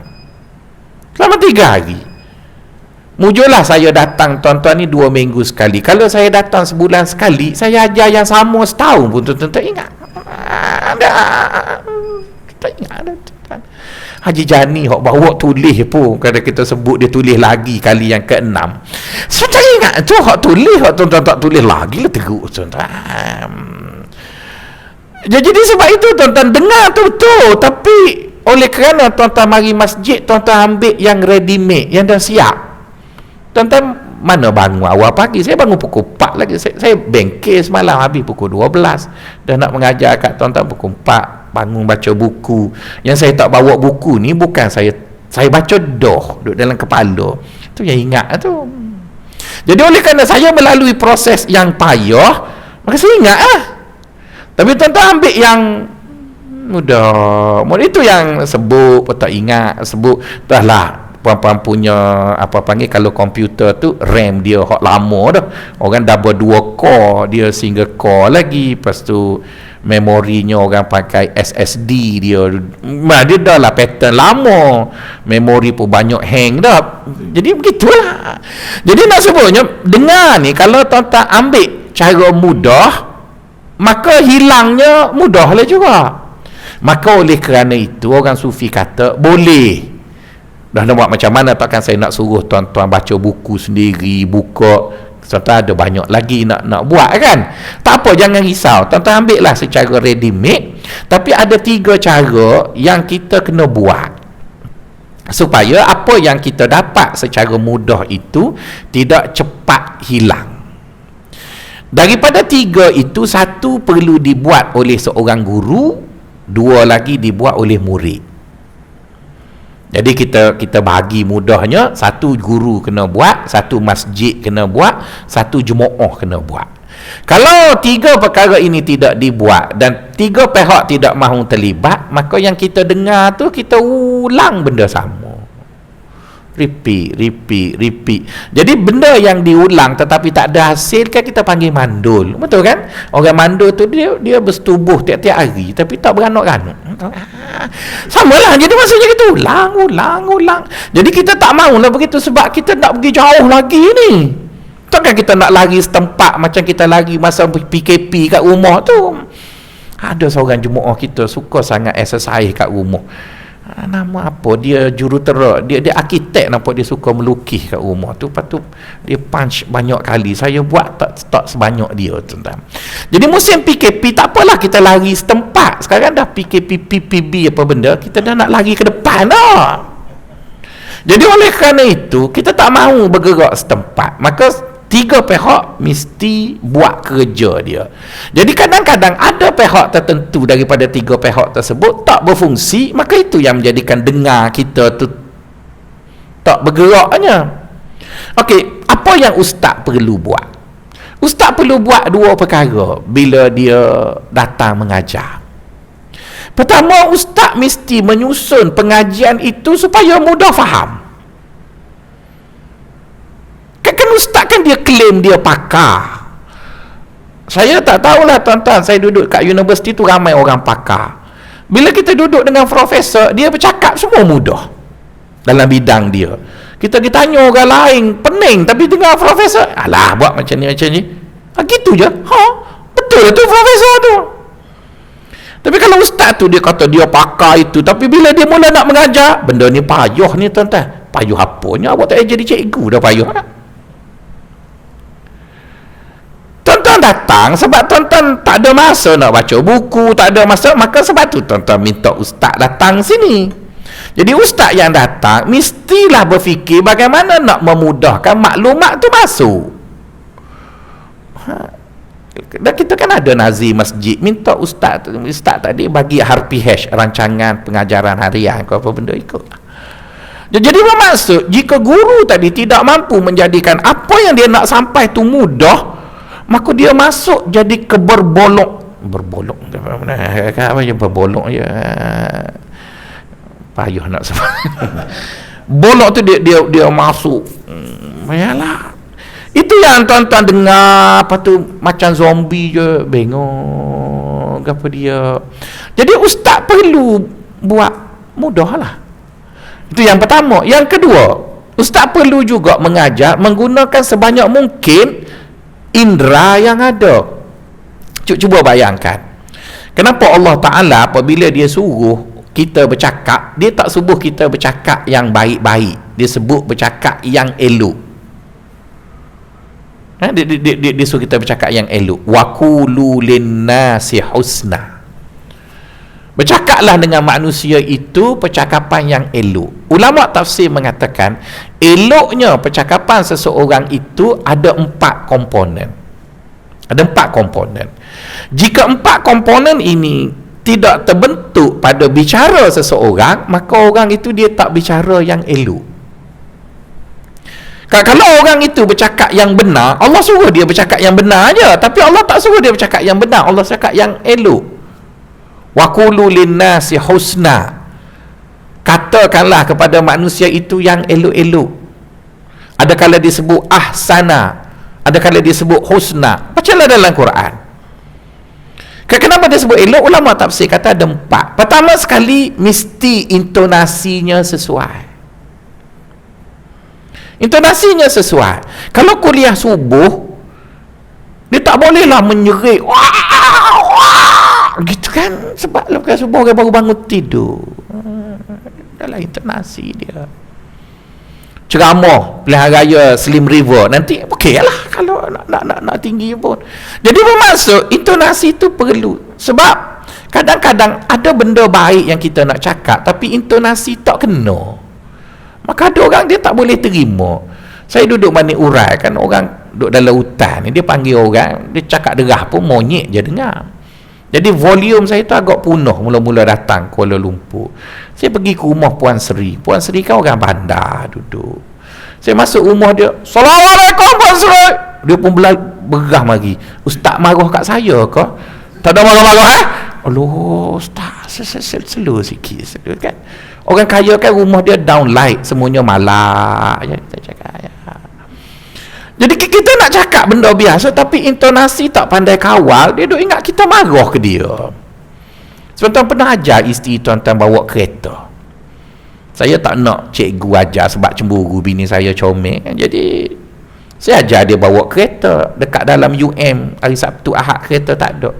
selama 3 hari. Mujurlah saya datang tuan-tuan ni 2 minggu sekali. Kalau saya datang sebulan sekali, saya ajar yang sama setahun pun tuan-tuan tak ingat. Tak ingat. Haji Jani hok bawa tulis pun, kadang kita sebut dia tulis lagi kali yang ke-6. Saya ingat tu hok tulis, hok tuan-tuan tak tulis lagi lah, teruk tuan-tuan. Jadi sebab itu tuan-tuan dengar tu betul, tapi oleh kerana tuan-tuan mari masjid, tuan-tuan ambil yang ready made, yang dah siap. Tuan-tuan mana bangun awal pagi? Saya bangun pukul 4 lagi. Saya bengkel semalam habis pukul 12. Dah nak mengajar kat tuan-tuan pukul 4. Bangun baca buku. Yang saya tak bawa buku ni bukan saya baca duduk dalam kepala. Tu yang ingat tu. Jadi oleh kerana saya melalui proses yang payah, maka saya ingat lah. Tapi tuan-tuan ambil yang mudah. Itu yang sebut pun tak ingat, sebut dah lah. Puan-puan punya apa panggil, kalau komputer tu RAM dia hot lama dah. Orang double 2 core, dia single core lagi. Lepas tu memorinya orang pakai SSD dia. Dia dah lah pattern lama. Memori pun banyak hang dah. Jadi begitulah. Jadi nak sebutnya, dengar ni, kalau tuan-tuan ambil cara mudah, maka hilangnya mudah lah juga. Maka oleh kerana itu orang sufi kata boleh. Dah nak buat macam mana, takkan saya nak suruh tuan-tuan baca buku sendiri, buka. Tuan-tuan ada banyak lagi nak buat kan. Tak apa, jangan risau, tuan-tuan ambil lah secara ready made. Tapi ada 3 cara yang kita kena buat supaya apa yang kita dapat secara mudah itu tidak cepat hilang. Daripada 3 itu, 1 perlu dibuat oleh seorang guru, 2 lagi dibuat oleh murid. Jadi kita bagi mudahnya, 1 guru kena buat, 1 masjid kena buat, 1 jemaah kena buat. Kalau 3 perkara ini tidak dibuat dan 3 pihak tidak mahu terlibat, maka yang kita dengar tu kita ulang benda sama. Repeat. Jadi benda yang diulang tetapi tak ada hasil kan kita panggil mandul. Betul kan? Orang mandul tu dia bersetubuh tiap-tiap hari tapi tak beranak-anak. Sama lah. Jadi maksudnya kita ulang. Jadi kita tak mahulah begitu sebab kita nak pergi jauh lagi ni. Takkan kita nak lari setempat macam kita lari masa PKP kat rumah tu. Ada seorang jemaah kita suka sangat exercise kat rumah. Nama apa, dia jurutera, dia arkitek, nampak dia suka melukis kat rumah tu. Lepas tu dia punch banyak kali. Saya buat tak sebanyak dia, tuan-tuan. Jadi musim PKP tak apalah kita lari setempat. Sekarang dah PKP PPB apa benda, kita dah nak lari ke depan dah. Jadi oleh kerana itu kita tak mahu bergerak setempat, maka 3 pihak mesti buat kerja dia. Jadi kadang-kadang ada pihak tertentu daripada 3 pihak tersebut tak berfungsi, maka itu yang menjadikan dengar kita tu tak bergeraknya. Okey, apa yang ustaz perlu buat? Ustaz perlu buat 2 perkara bila dia datang mengajar. Pertama, ustaz mesti menyusun pengajian itu supaya mudah faham. Kan ustaz kan dia claim dia pakar. Saya tak tahulah tuan-tuan, saya duduk kat universiti tu ramai orang pakar. Bila kita duduk dengan profesor, dia bercakap semua mudah dalam bidang dia. Kita ditanya orang lain pening, tapi dengar profesor, alah buat macam ni gitu je. Betul tu profesor tu. Tapi kalau ustaz tu dia kata dia pakar itu, tapi bila dia mula nak mengajar, benda ni payah ni tuan-tuan. Payah apanya, awak tak jadi cikgu dah payah. Tuan-tuan datang sebab tuan-tuan tak ada masa nak baca buku, tak ada masa, maka sebab tu tuan-tuan minta ustaz datang sini. Jadi ustaz yang datang mestilah berfikir bagaimana nak memudahkan maklumat tu masuk. Dan kita kan ada nazir masjid, minta ustaz tadi bagi RPH, rancangan pengajaran harian ke apa benda, ikut. Jadi bermaksud jika guru tadi tidak mampu menjadikan apa yang dia nak sampai tu mudah, maka dia masuk jadi berbolok apa je berbolok je, payah nak sebut. Bolok tu dia masuk. Yalah, itu yang tuan-tuan dengar, apa tu macam zombie je, bengong apa dia. Jadi ustaz perlu buat mudah lah. Itu yang pertama. Yang kedua, ustaz perlu juga mengajar menggunakan sebanyak mungkin indera yang ada. Cuba bayangkan, kenapa Allah Ta'ala apabila dia suruh kita bercakap, dia tak subuh kita bercakap yang baik-baik, dia sebut bercakap yang elok. Dia suruh kita bercakap yang elok. Wa qulu linnasi husna. Bercakaplah dengan manusia itu percakapan yang elok. Ulama tafsir mengatakan eloknya percakapan seseorang itu ada 4 komponen. Ada 4 komponen. Jika 4 komponen ini tidak terbentuk pada bicara seseorang, maka orang itu dia tak bicara yang elok. Kalau orang itu bercakap yang benar, Allah suruh dia bercakap yang benar aja, tapi Allah tak suruh dia bercakap yang benar, Allah cakap yang elok. Wa qulu linnasi husna. Katakanlah kepada manusia itu yang elok-elok. Ada kala disebut ahsana, ada kala disebut husna. Bacalah dalam Quran. Kenapa dia sebut elok? Ulama tafsir kata ada 4. Pertama sekali, mesti intonasinya sesuai. Intonasinya sesuai. Kalau kuliah subuh, dia tak bolehlah menyerik gitu kan, sebab lepas subuh orang baru bangun tidur. Dalam intonasi dia. Ceramah pilihan raya Slim River nanti okey lah kalau nak tinggi pun. Jadi bermaksud intonasi itu perlu, sebab kadang-kadang ada benda baik yang kita nak cakap tapi intonasi tak kena, maka ada orang dia tak boleh terima. Saya duduk Bani Urai kan, orang duduk dalam hutan ni, dia panggil orang, dia cakap derah pun monyet je dengar. Jadi volume saya tu agak penuh mula-mula datang Kuala Lumpur. Saya pergi ke rumah Puan Seri. Puan Seri kan orang bandar duduk. Saya masuk rumah dia, Assalamualaikum Puan Seri. Dia pun berah mari. Ustaz marah kat saya ke? Tak ada marah-marah Allah, Ustaz slow sikit kan. Orang kaya kan rumah dia downlight, semuanya malak je kita cakap ya. Jadi kita nak cakap benda biasa tapi intonasi tak pandai kawal, dia duk ingat kita marah ke dia. Tuan-tuan pernah ajar isteri tuan-tuan bawa kereta. Saya tak nak cikgu ajar sebab cemburu bini saya comel. Jadi saya ajar dia bawa kereta dekat dalam UM hari Sabtu Ahad kereta tak ada.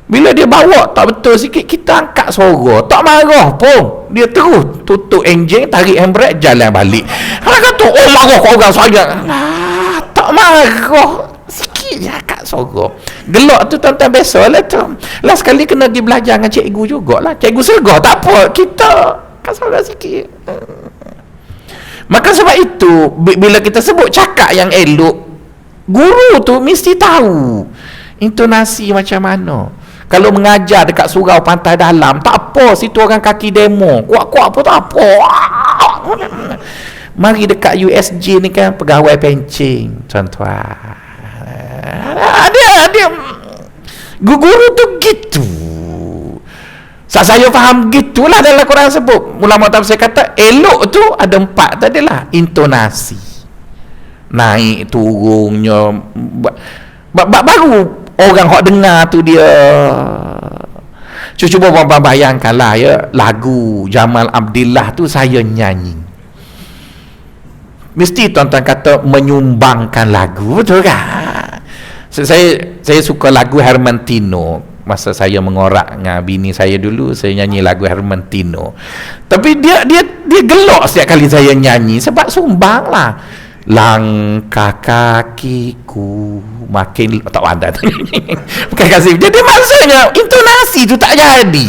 Bila dia bawa tak betul sikit, kita angkat suara, tak marah pun, dia terus tutup enjin, tarik handbrake, jalan balik. Kalau kata oh marah kat orang saya, tak marah sikit je angkat suara. Gelak tu tuan-tuan biasa lah tu. Last sekali kena pergi belajar dengan cikgu jugalah. Cikgu sergah tak apa, kita angkat suara sikit. Maka sebab itu bila kita sebut cakap yang elok, guru tu mesti tahu intonasi macam mana. Kalau mengajar dekat surau Pantai Dalam, tak apa, situ orang kaki demo, kuat-kuat pun tak apa. Mari dekat USJ ni kan pegawai pencing, tuan-tuan. Dia guru tu gitu. Saya faham gitulah dalam Quran sebut. Ulama tafsir kata elok tu ada 4 tadilah. Intonasi, naik turunnya, baru orang hok dengar tu dia. Cuba bayangkanlah ya, lagu Jamal Abdillah tu saya nyanyi, mesti tuan-tuan kata menyumbangkan lagu, betul kan? Saya suka lagu Herman Tino. Masa saya mengorak dengan bini saya dulu, saya nyanyi lagu Herman Tino. Tapi dia gelak setiap kali saya nyanyi sebab sumbang lah. Langkah kakiku makin tak ada. Bukan kasih. Jadi maksudnya intonasi tu tak jadi.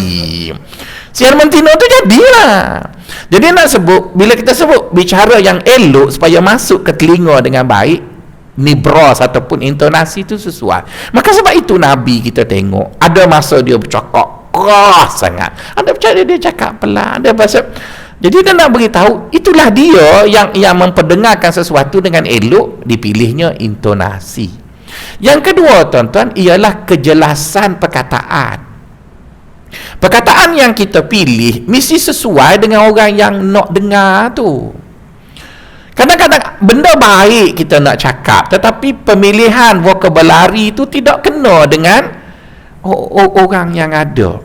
Si Herman Tino tu jadilah. Jadi nak sebut, bila kita sebut bicara yang elok supaya masuk ke telinga dengan baik, nibras ataupun intonasi itu sesuai. Maka sebab itu Nabi kita tengok ada masa dia bercakap keras sangat, ada percaya dia cakap pelan, ada masa. Jadi dia nak beritahu itulah dia yang memperdengarkan sesuatu dengan elok, dipilihnya intonasi. Yang kedua tuan-tuan ialah kejelasan perkataan. Perkataan yang kita pilih mesti sesuai dengan orang yang nak dengar tu. Kadang-kadang benda baik kita nak cakap, tetapi pemilihan vocabulary itu tidak kena dengan orang yang ada.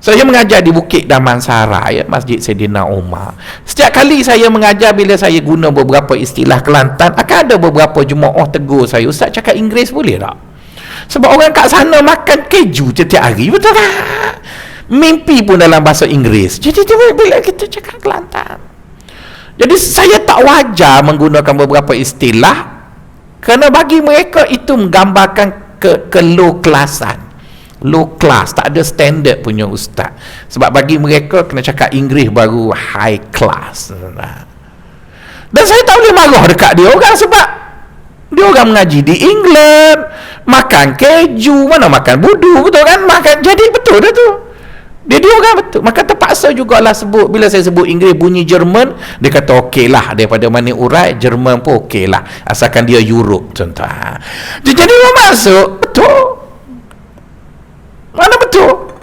Saya mengajar di Bukit Damansara, ya, Masjid Saidina Umar. Setiap kali saya mengajar, bila saya guna beberapa istilah Kelantan, akan ada beberapa jemaah tegur saya, Ustaz cakap Inggeris boleh tak? Sebab orang kat sana makan keju setiap hari, betul tak? mimpi pun dalam bahasa Inggeris. Jadi bila kita cakap Kelantan, jadi saya tak wajar menggunakan beberapa istilah kerana bagi mereka itu menggambarkan ke low classan, low class, tak ada standard punya ustaz. Sebab bagi mereka kena cakap Inggeris baru high class. Dan saya tak boleh marah dekat dia orang sebab dia orang mengaji di England, makan keju, mana makan budu, betul kan? Makan, jadi betul dah tu. Dia orang betul. Maka terpaksa jugalah sebut, bila saya sebut Inggeris bunyi Jerman, dia kata okey lah, daripada mana urai Jerman pun okey lah, asalkan dia Europe contoh. Jadi dia masuk, betul. Mana betul?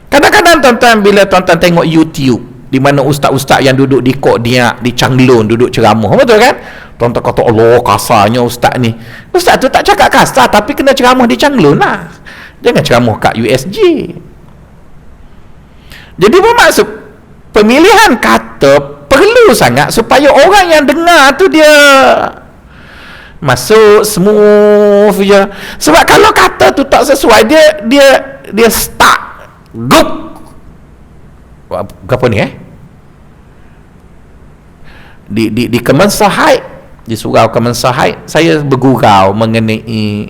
Kadang-kadang tuan-tuan, bila tuan-tuan tengok YouTube, di mana ustaz-ustaz yang duduk di Kok Diak, di Changlun, duduk ceramah, betul kan? Tuan-tuan kata, Allah kasarnya ustaz ni. Ustaz tu tak cakap kasar, tapi kena ceramah di Changlun lah. Jangan ceramah kat USG. Jadi bermaksud, pemilihan kata perlu sangat supaya orang yang dengar tu dia masuk smooth je. Sebab kalau kata tu tak sesuai, dia stuck, gup. Apa ni di Kementerian, di surau Kementerian, saya bergurau mengenai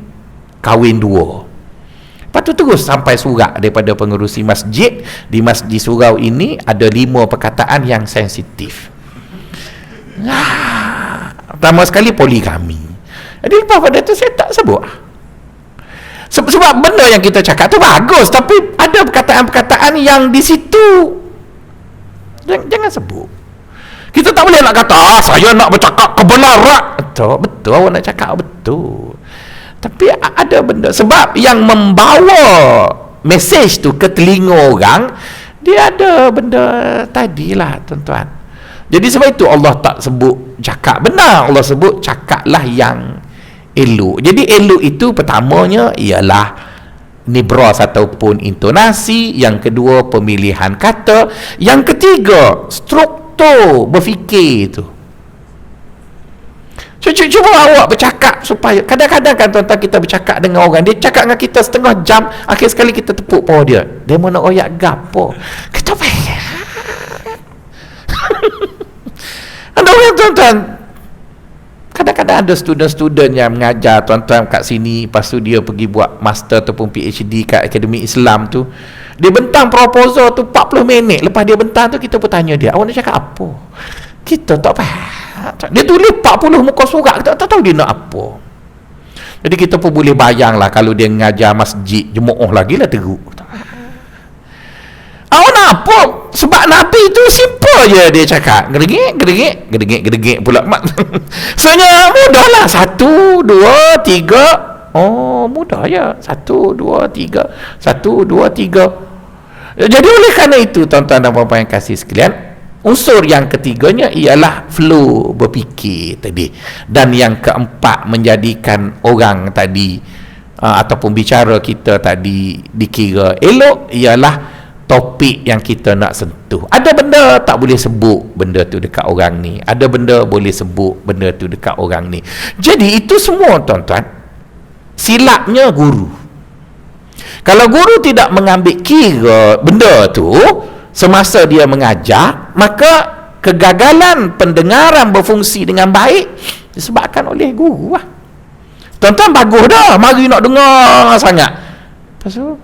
kahwin dua. Lepas tu terus sampai surat daripada pengerusi masjid, di masjid surau ini ada 5 perkataan yang sensitif. Pertama sekali poligami. Jadi lepas pada tu saya tak sebut. Sebab benda yang kita cakap tu bagus, tapi ada perkataan-perkataan yang di situ jangan sebut. Kita tak boleh nak kata saya nak bercakap kebenaran. Betul awak nak cakap betul, tapi ada benda, sebab yang membawa mesej tu ke telinga orang, dia ada benda tadilah tuan-tuan. Jadi sebab itu Allah tak sebut cakap benar, Allah sebut cakaplah yang elok. Jadi elok itu pertamanya ialah nibras ataupun intonasi, yang kedua pemilihan kata, yang ketiga struktur berfikir tu. Cuba awak bercakap supaya, kadang-kadang kan tuan-tuan kita bercakap dengan orang, dia cakap dengan kita setengah jam, akhir sekali kita tepuk paha dia mau nak royak gapo, kita ada orang tuan-tuan, kadang-kadang ada student-student yang mengajar tuan-tuan kat sini, lepas tu dia pergi buat master ataupun PhD kat Akademi Islam tu, dia bentang proposal tu 40 minit, lepas dia bentang tu kita pun tanya dia, awak nak cakap apa? Kita tak faham. Dia tulis 40 muka surat, kita tak tahu dia nak apa. Jadi kita pun boleh bayang lah kalau dia mengajar masjid, jemaah lagi lah teruk. Awak nak apa? Sebab Nabi tu simple je dia cakap. Gerigik pula. Sebenarnya mudah lah. 1, 2, 3. Oh, mudah ya. 1, 2, 3. 1, 2, 3. Jadi oleh kerana itu, tuan-tuan dan puan-puan yang kasih sekalian, unsur yang ketiganya ialah flow berfikir tadi, dan yang keempat menjadikan orang tadi ataupun bicara kita tadi dikira elok ialah topik yang kita nak sentuh. Ada benda tak boleh sebut benda tu dekat orang ni, ada benda boleh sebut benda tu dekat orang ni. Jadi itu semua tuan-tuan silapnya guru. Kalau guru tidak mengambil kira benda tu semasa dia mengajar, maka kegagalan pendengaran berfungsi dengan baik disebabkan oleh guru lah. Tuan-tuan bagus dah, mari nak dengar sangat, lepas tu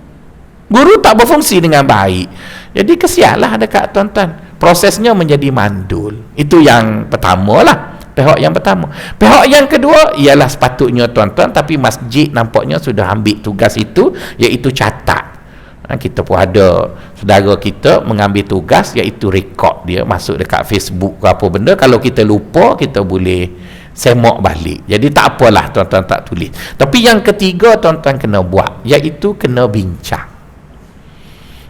guru tak berfungsi dengan baik. Jadi kesianlah dekat tuan-tuan, prosesnya menjadi mandul. Itu yang pertama lah, pihak yang pertama. Pihak yang kedua ialah sepatutnya tuan-tuan, tapi masjid nampaknya sudah ambil tugas itu, iaitu catat. Kita pun ada saudara kita mengambil tugas, iaitu rekod dia, masuk dekat Facebook ke apa benda. Kalau kita lupa, kita boleh semak balik. Jadi tak apalah tuan-tuan tak tulis. Tapi yang ketiga tuan-tuan kena buat, iaitu kena bincang.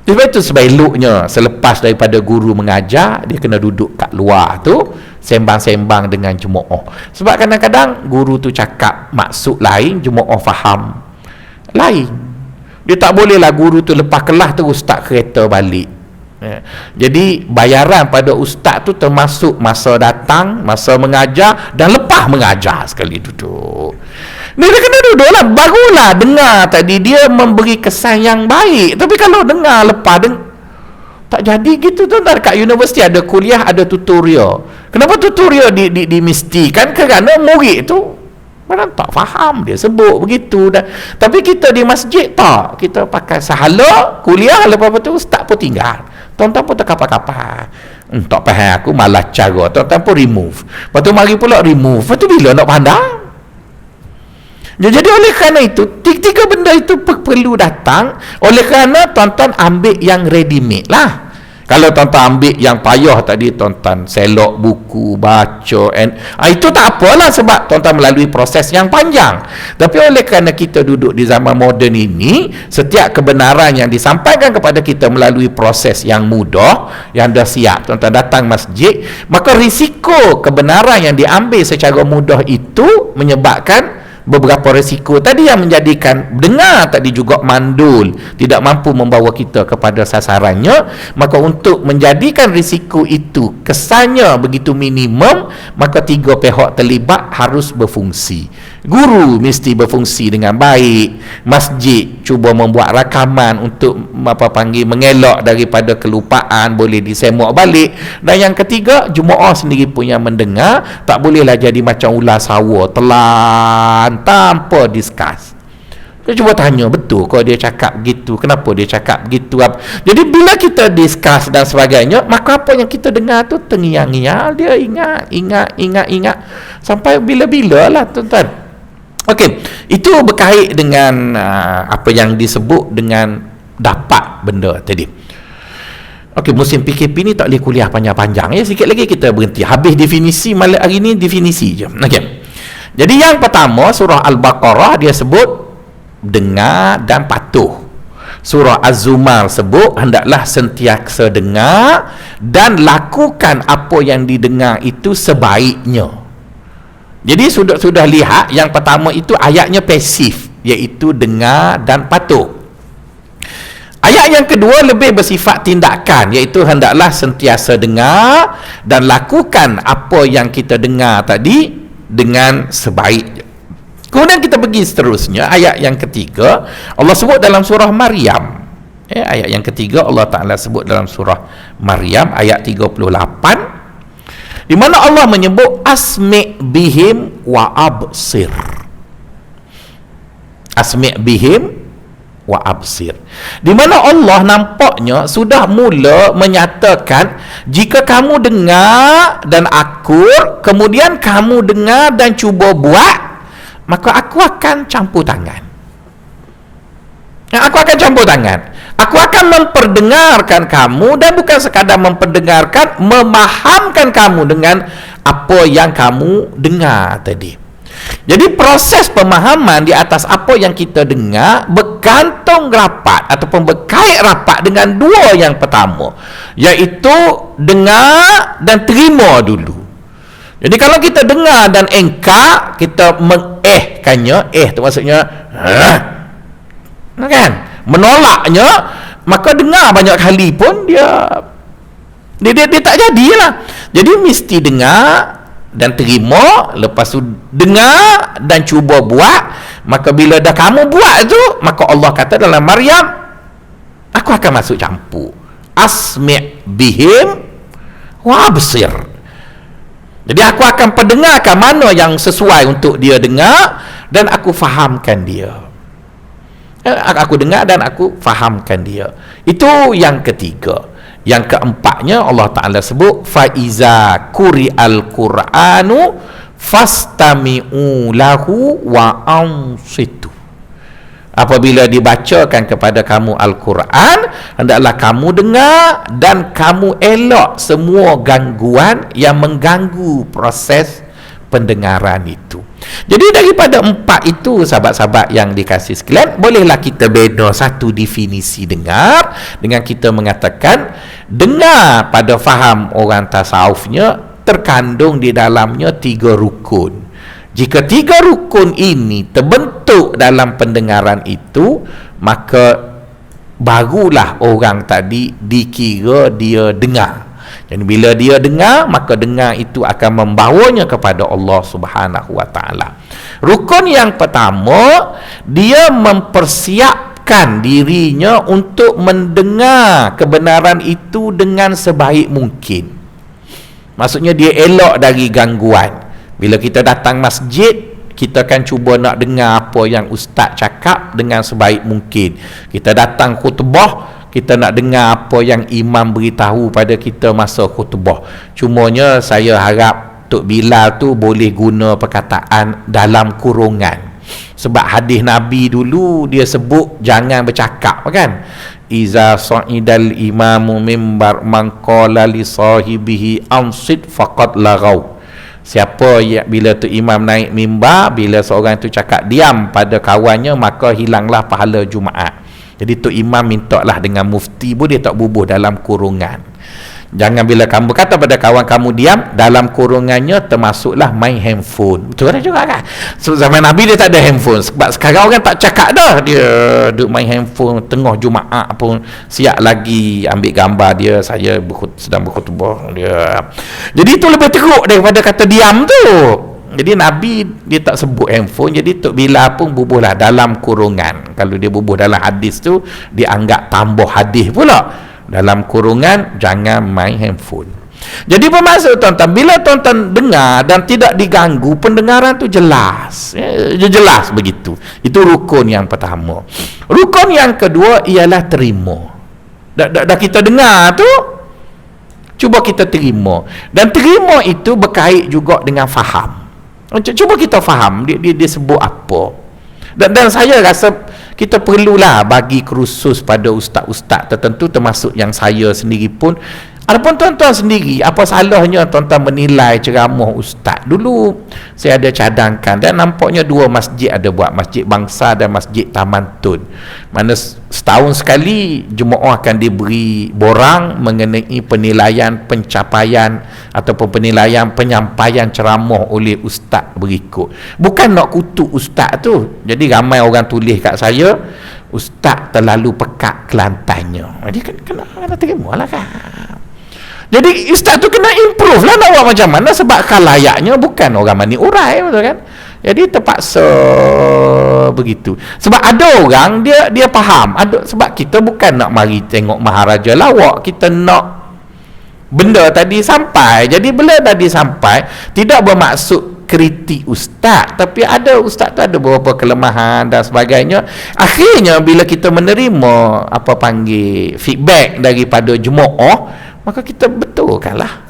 Sebab itu sebaiknya selepas daripada guru mengajar, dia kena duduk kat luar tu sembang-sembang dengan jemaah. Sebab kadang-kadang guru tu cakap maksud lain, jemaah faham lain. Dia tak bolehlah guru tu lepas kelas terus start kereta balik. Jadi bayaran pada ustaz tu termasuk masa datang, masa mengajar dan lepas mengajar sekali duduk. Dia kena duduk lah, barulah dengar tadi dia memberi kesan yang baik. Tapi kalau dengar lepas jadi gitu tuan-tuan. Kat universiti ada kuliah, ada tutorial. Kenapa tutorial dimestikan? Kerana murid tu mana tak faham, dia sebut begitu dah. Tapi kita di masjid tak, kita pakai sahala kuliah, lepas tu ustaz pun tinggal, tuan-tuan pun terkapar-kapar. Tak faham aku, malas cara, tuan-tuan pun remove. Lepas tu mari pula remove. Lepas tu bila nak pandang? Jadi oleh kerana itu, tiga benda itu perlu datang. Oleh kerana tuan-tuan ambil yang ready made lah. Kalau tuan-tuan ambil yang payah tadi, tuan-tuan selok buku, baca, itu tak apalah, sebab tuan-tuan melalui proses yang panjang. Tapi oleh kerana kita duduk di zaman moden ini, setiap kebenaran yang disampaikan kepada kita melalui proses yang mudah, yang dah siap, tuan-tuan datang masjid, maka risiko kebenaran yang diambil secara mudah itu menyebabkan beberapa risiko tadi yang menjadikan dengar tadi juga mandul, tidak mampu membawa kita kepada sasarannya. Maka untuk menjadikan risiko itu kesannya begitu minimum, maka tiga pihak terlibat harus berfungsi. Guru mesti berfungsi dengan baik, masjid cuba membuat rakaman untuk mengelak daripada kelupaan, boleh disemak balik, dan yang ketiga jemaah sendiri pun yang mendengar tak bolehlah jadi macam ular sawa telan tanpa discuss. Dia cuba tanya betul kalau dia cakap begitu, kenapa dia cakap begitu. Jadi bila kita discuss dan sebagainya, maka apa yang kita dengar tu terngiang-ngiang, dia ingat sampai bila-bila lah tuan-tuan. Okey, itu berkait dengan apa yang disebut dengan dapat benda tadi. Okey, musim PKP ni tak boleh kuliah panjang-panjang ya, sikit lagi kita berhenti. Habis definisi malam hari ni, definisi je. Okey. Jadi yang pertama, surah Al-Baqarah dia sebut dengar dan patuh. Surah Az-Zumar sebut hendaklah sentiasa dengar dan lakukan apa yang didengar itu sebaiknya. Jadi sudah lihat yang pertama itu ayatnya pasif, iaitu dengar dan patuh. Ayat yang kedua lebih bersifat tindakan, iaitu hendaklah sentiasa dengar dan lakukan apa yang kita dengar tadi dengan sebaik. Kemudian kita pergi seterusnya, ayat yang ketiga Allah sebut dalam surah Maryam. Ayat yang ketiga Allah Ta'ala sebut dalam surah Maryam ayat 38, di mana Allah menyebut asmi' bihim wa absir. Asmi' bihim wa absir, di mana Allah nampaknya sudah mula menyatakan, jika kamu dengar dan akur, kemudian kamu dengar dan cuba buat, maka aku akan campur tangan. Aku akan campur tangan. Aku akan memperdengarkan kamu, dan bukan sekadar memperdengarkan, memahamkan kamu dengan apa yang kamu dengar tadi. Jadi proses pemahaman di atas apa yang kita dengar bergantung rapat ataupun berkait rapat dengan dua yang pertama, iaitu dengar dan terima dulu. Jadi kalau kita dengar dan engkar, kita mengehkannya, tu maksudnya kan, menolaknya, maka dengar banyak kali pun dia tak jadilah. Jadi mesti dengar dan terima, lepas tu dengar dan cuba buat. Maka bila dah kamu buat tu, maka Allah kata dalam Maryam, aku akan masuk campur. Asmi' bihim wa absir. Jadi aku akan pendengarkan mana yang sesuai untuk dia dengar, dan aku fahamkan dia. Aku dengar dan aku fahamkan dia. Itu yang ketiga. Yang keempatnya Allah Ta'ala sebut faiza quri'al qur'anu fastami'u lahu wa ansitu. Apabila dibacakan kepada kamu Al-Quran, hendaklah kamu dengar dan kamu elak semua gangguan yang mengganggu proses pendengaran itu. Jadi daripada empat itu, sahabat-sahabat yang dikasih sekalian, bolehlah kita beda satu definisi dengar dengan kita mengatakan dengar pada faham orang tasawufnya terkandung di dalamnya 3 rukun. Jika 3 rukun ini terbentuk dalam pendengaran itu, maka barulah orang tadi dikira dia dengar. Dan bila dia dengar, maka dengar itu akan membawanya kepada Allah Subhanahu wa ta'ala. Rukun yang pertama, dia mempersiapkan siapkan dirinya untuk mendengar kebenaran itu dengan sebaik mungkin. Maksudnya dia elok dari gangguan. Bila kita datang masjid, kita akan cuba nak dengar apa yang ustaz cakap dengan sebaik mungkin. Kita datang khutbah, kita nak dengar apa yang imam beritahu pada kita masa khutbah. Cumanya saya harap Tok Bilal tu boleh guna perkataan dalam kurungan. Sebab hadis Nabi dulu dia sebut jangan bercakap kan. Iza sa'idal imamu mimbar man qala li sahibihi ansit faqad laghaw. Siapa bila tu imam naik mimbar, bila seorang tu cakap diam pada kawannya, maka hilanglah pahala Jumaat. Jadi tu imam minta lah dengan mufti pun dia tak bubuh dalam kurungan. Jangan bila kamu kata pada kawan kamu diam, dalam kurungannya termasuklah main handphone. Betul kan juga kan? So, zaman Nabi dia tak ada handphone. Sebab sekarang orang tak cakap dah. Dia duduk main handphone tengah Jumaat pun siap lagi ambil gambar dia, saya sedang berkhutbah dia. Jadi itu lebih teruk daripada kata diam tu. Jadi Nabi dia tak sebut handphone. Jadi Tok Bilal pun bubuhlah dalam kurungan. Kalau dia bubuh dalam hadis tu, dia anggap tambah hadis pula. Dalam kurungan jangan main handphone. Jadi bermaksud tuan-tuan, bila tuan-tuan dengar dan tidak diganggu, pendengaran tu jelas. Jelas begitu. Itu rukun yang pertama. Rukun yang kedua ialah terima. Dah kita dengar tu, cuba kita terima. Dan terima itu berkait juga dengan faham. Cuba kita faham dia sebut apa. Dan saya rasa kita perlulah bagi kursus pada ustaz-ustaz tertentu, termasuk yang saya sendiri pun. Adapun tuan-tuan sendiri, apa salahnya tuan-tuan menilai ceramah ustaz? Dulu saya ada cadangkan dan nampaknya dua masjid ada buat, Masjid Bangsa dan Masjid Taman Tun. Mana setahun sekali jemaah akan diberi borang mengenai penilaian pencapaian ataupun penilaian penyampaian ceramah oleh ustaz berikut. Bukan nak kutuk ustaz tu. Jadi ramai orang tulis kat saya, ustaz terlalu pekat Kelantannya. Jadi kena terima lah kan. Jadi ustaz tu kena improve lah nak buat macam mana, sebab kalayaknya bukan orang mani urai, betul kan? Jadi terpaksa begitu. Sebab ada orang dia faham, sebab kita bukan nak mari tengok Maharaja lawak, kita nak benda tadi sampai. Jadi bila tadi sampai, tidak bermaksud kritik ustaz, tapi ada ustaz tu ada beberapa kelemahan dan sebagainya. Akhirnya bila kita menerima feedback daripada jemaah, maka kita betulkanlah.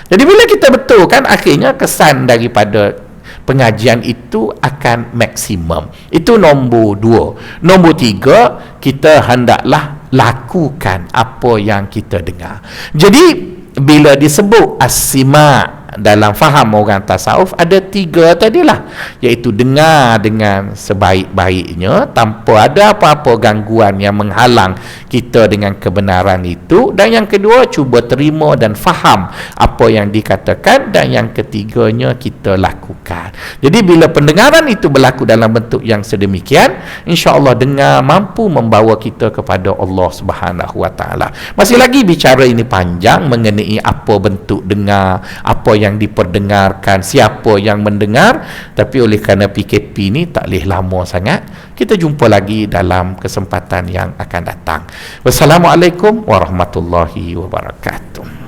Jadi bila kita betulkan, akhirnya kesan daripada pengajian itu akan maksimum. Itu nombor 2. Nombor 3, kita hendaklah lakukan apa yang kita dengar. Jadi bila disebut as-sima' dalam faham orang tasawuf, ada 3 tadilah, iaitu dengar dengan sebaik-baiknya tanpa ada apa-apa gangguan yang menghalang kita dengan kebenaran itu, dan yang kedua cuba terima dan faham apa yang dikatakan, dan yang ketiganya kita lakukan. Jadi bila pendengaran itu berlaku dalam bentuk yang sedemikian, insya-Allah dengar mampu membawa kita kepada Allah Subhanahu Wa Taala. Masih lagi bicara ini panjang mengenai apa bentuk dengar, apa yang diperdengarkan, siapa yang mendengar, tapi oleh kerana PKP ni tak boleh lama sangat, kita jumpa lagi dalam kesempatan yang akan datang. Wassalamualaikum warahmatullahi wabarakatuh.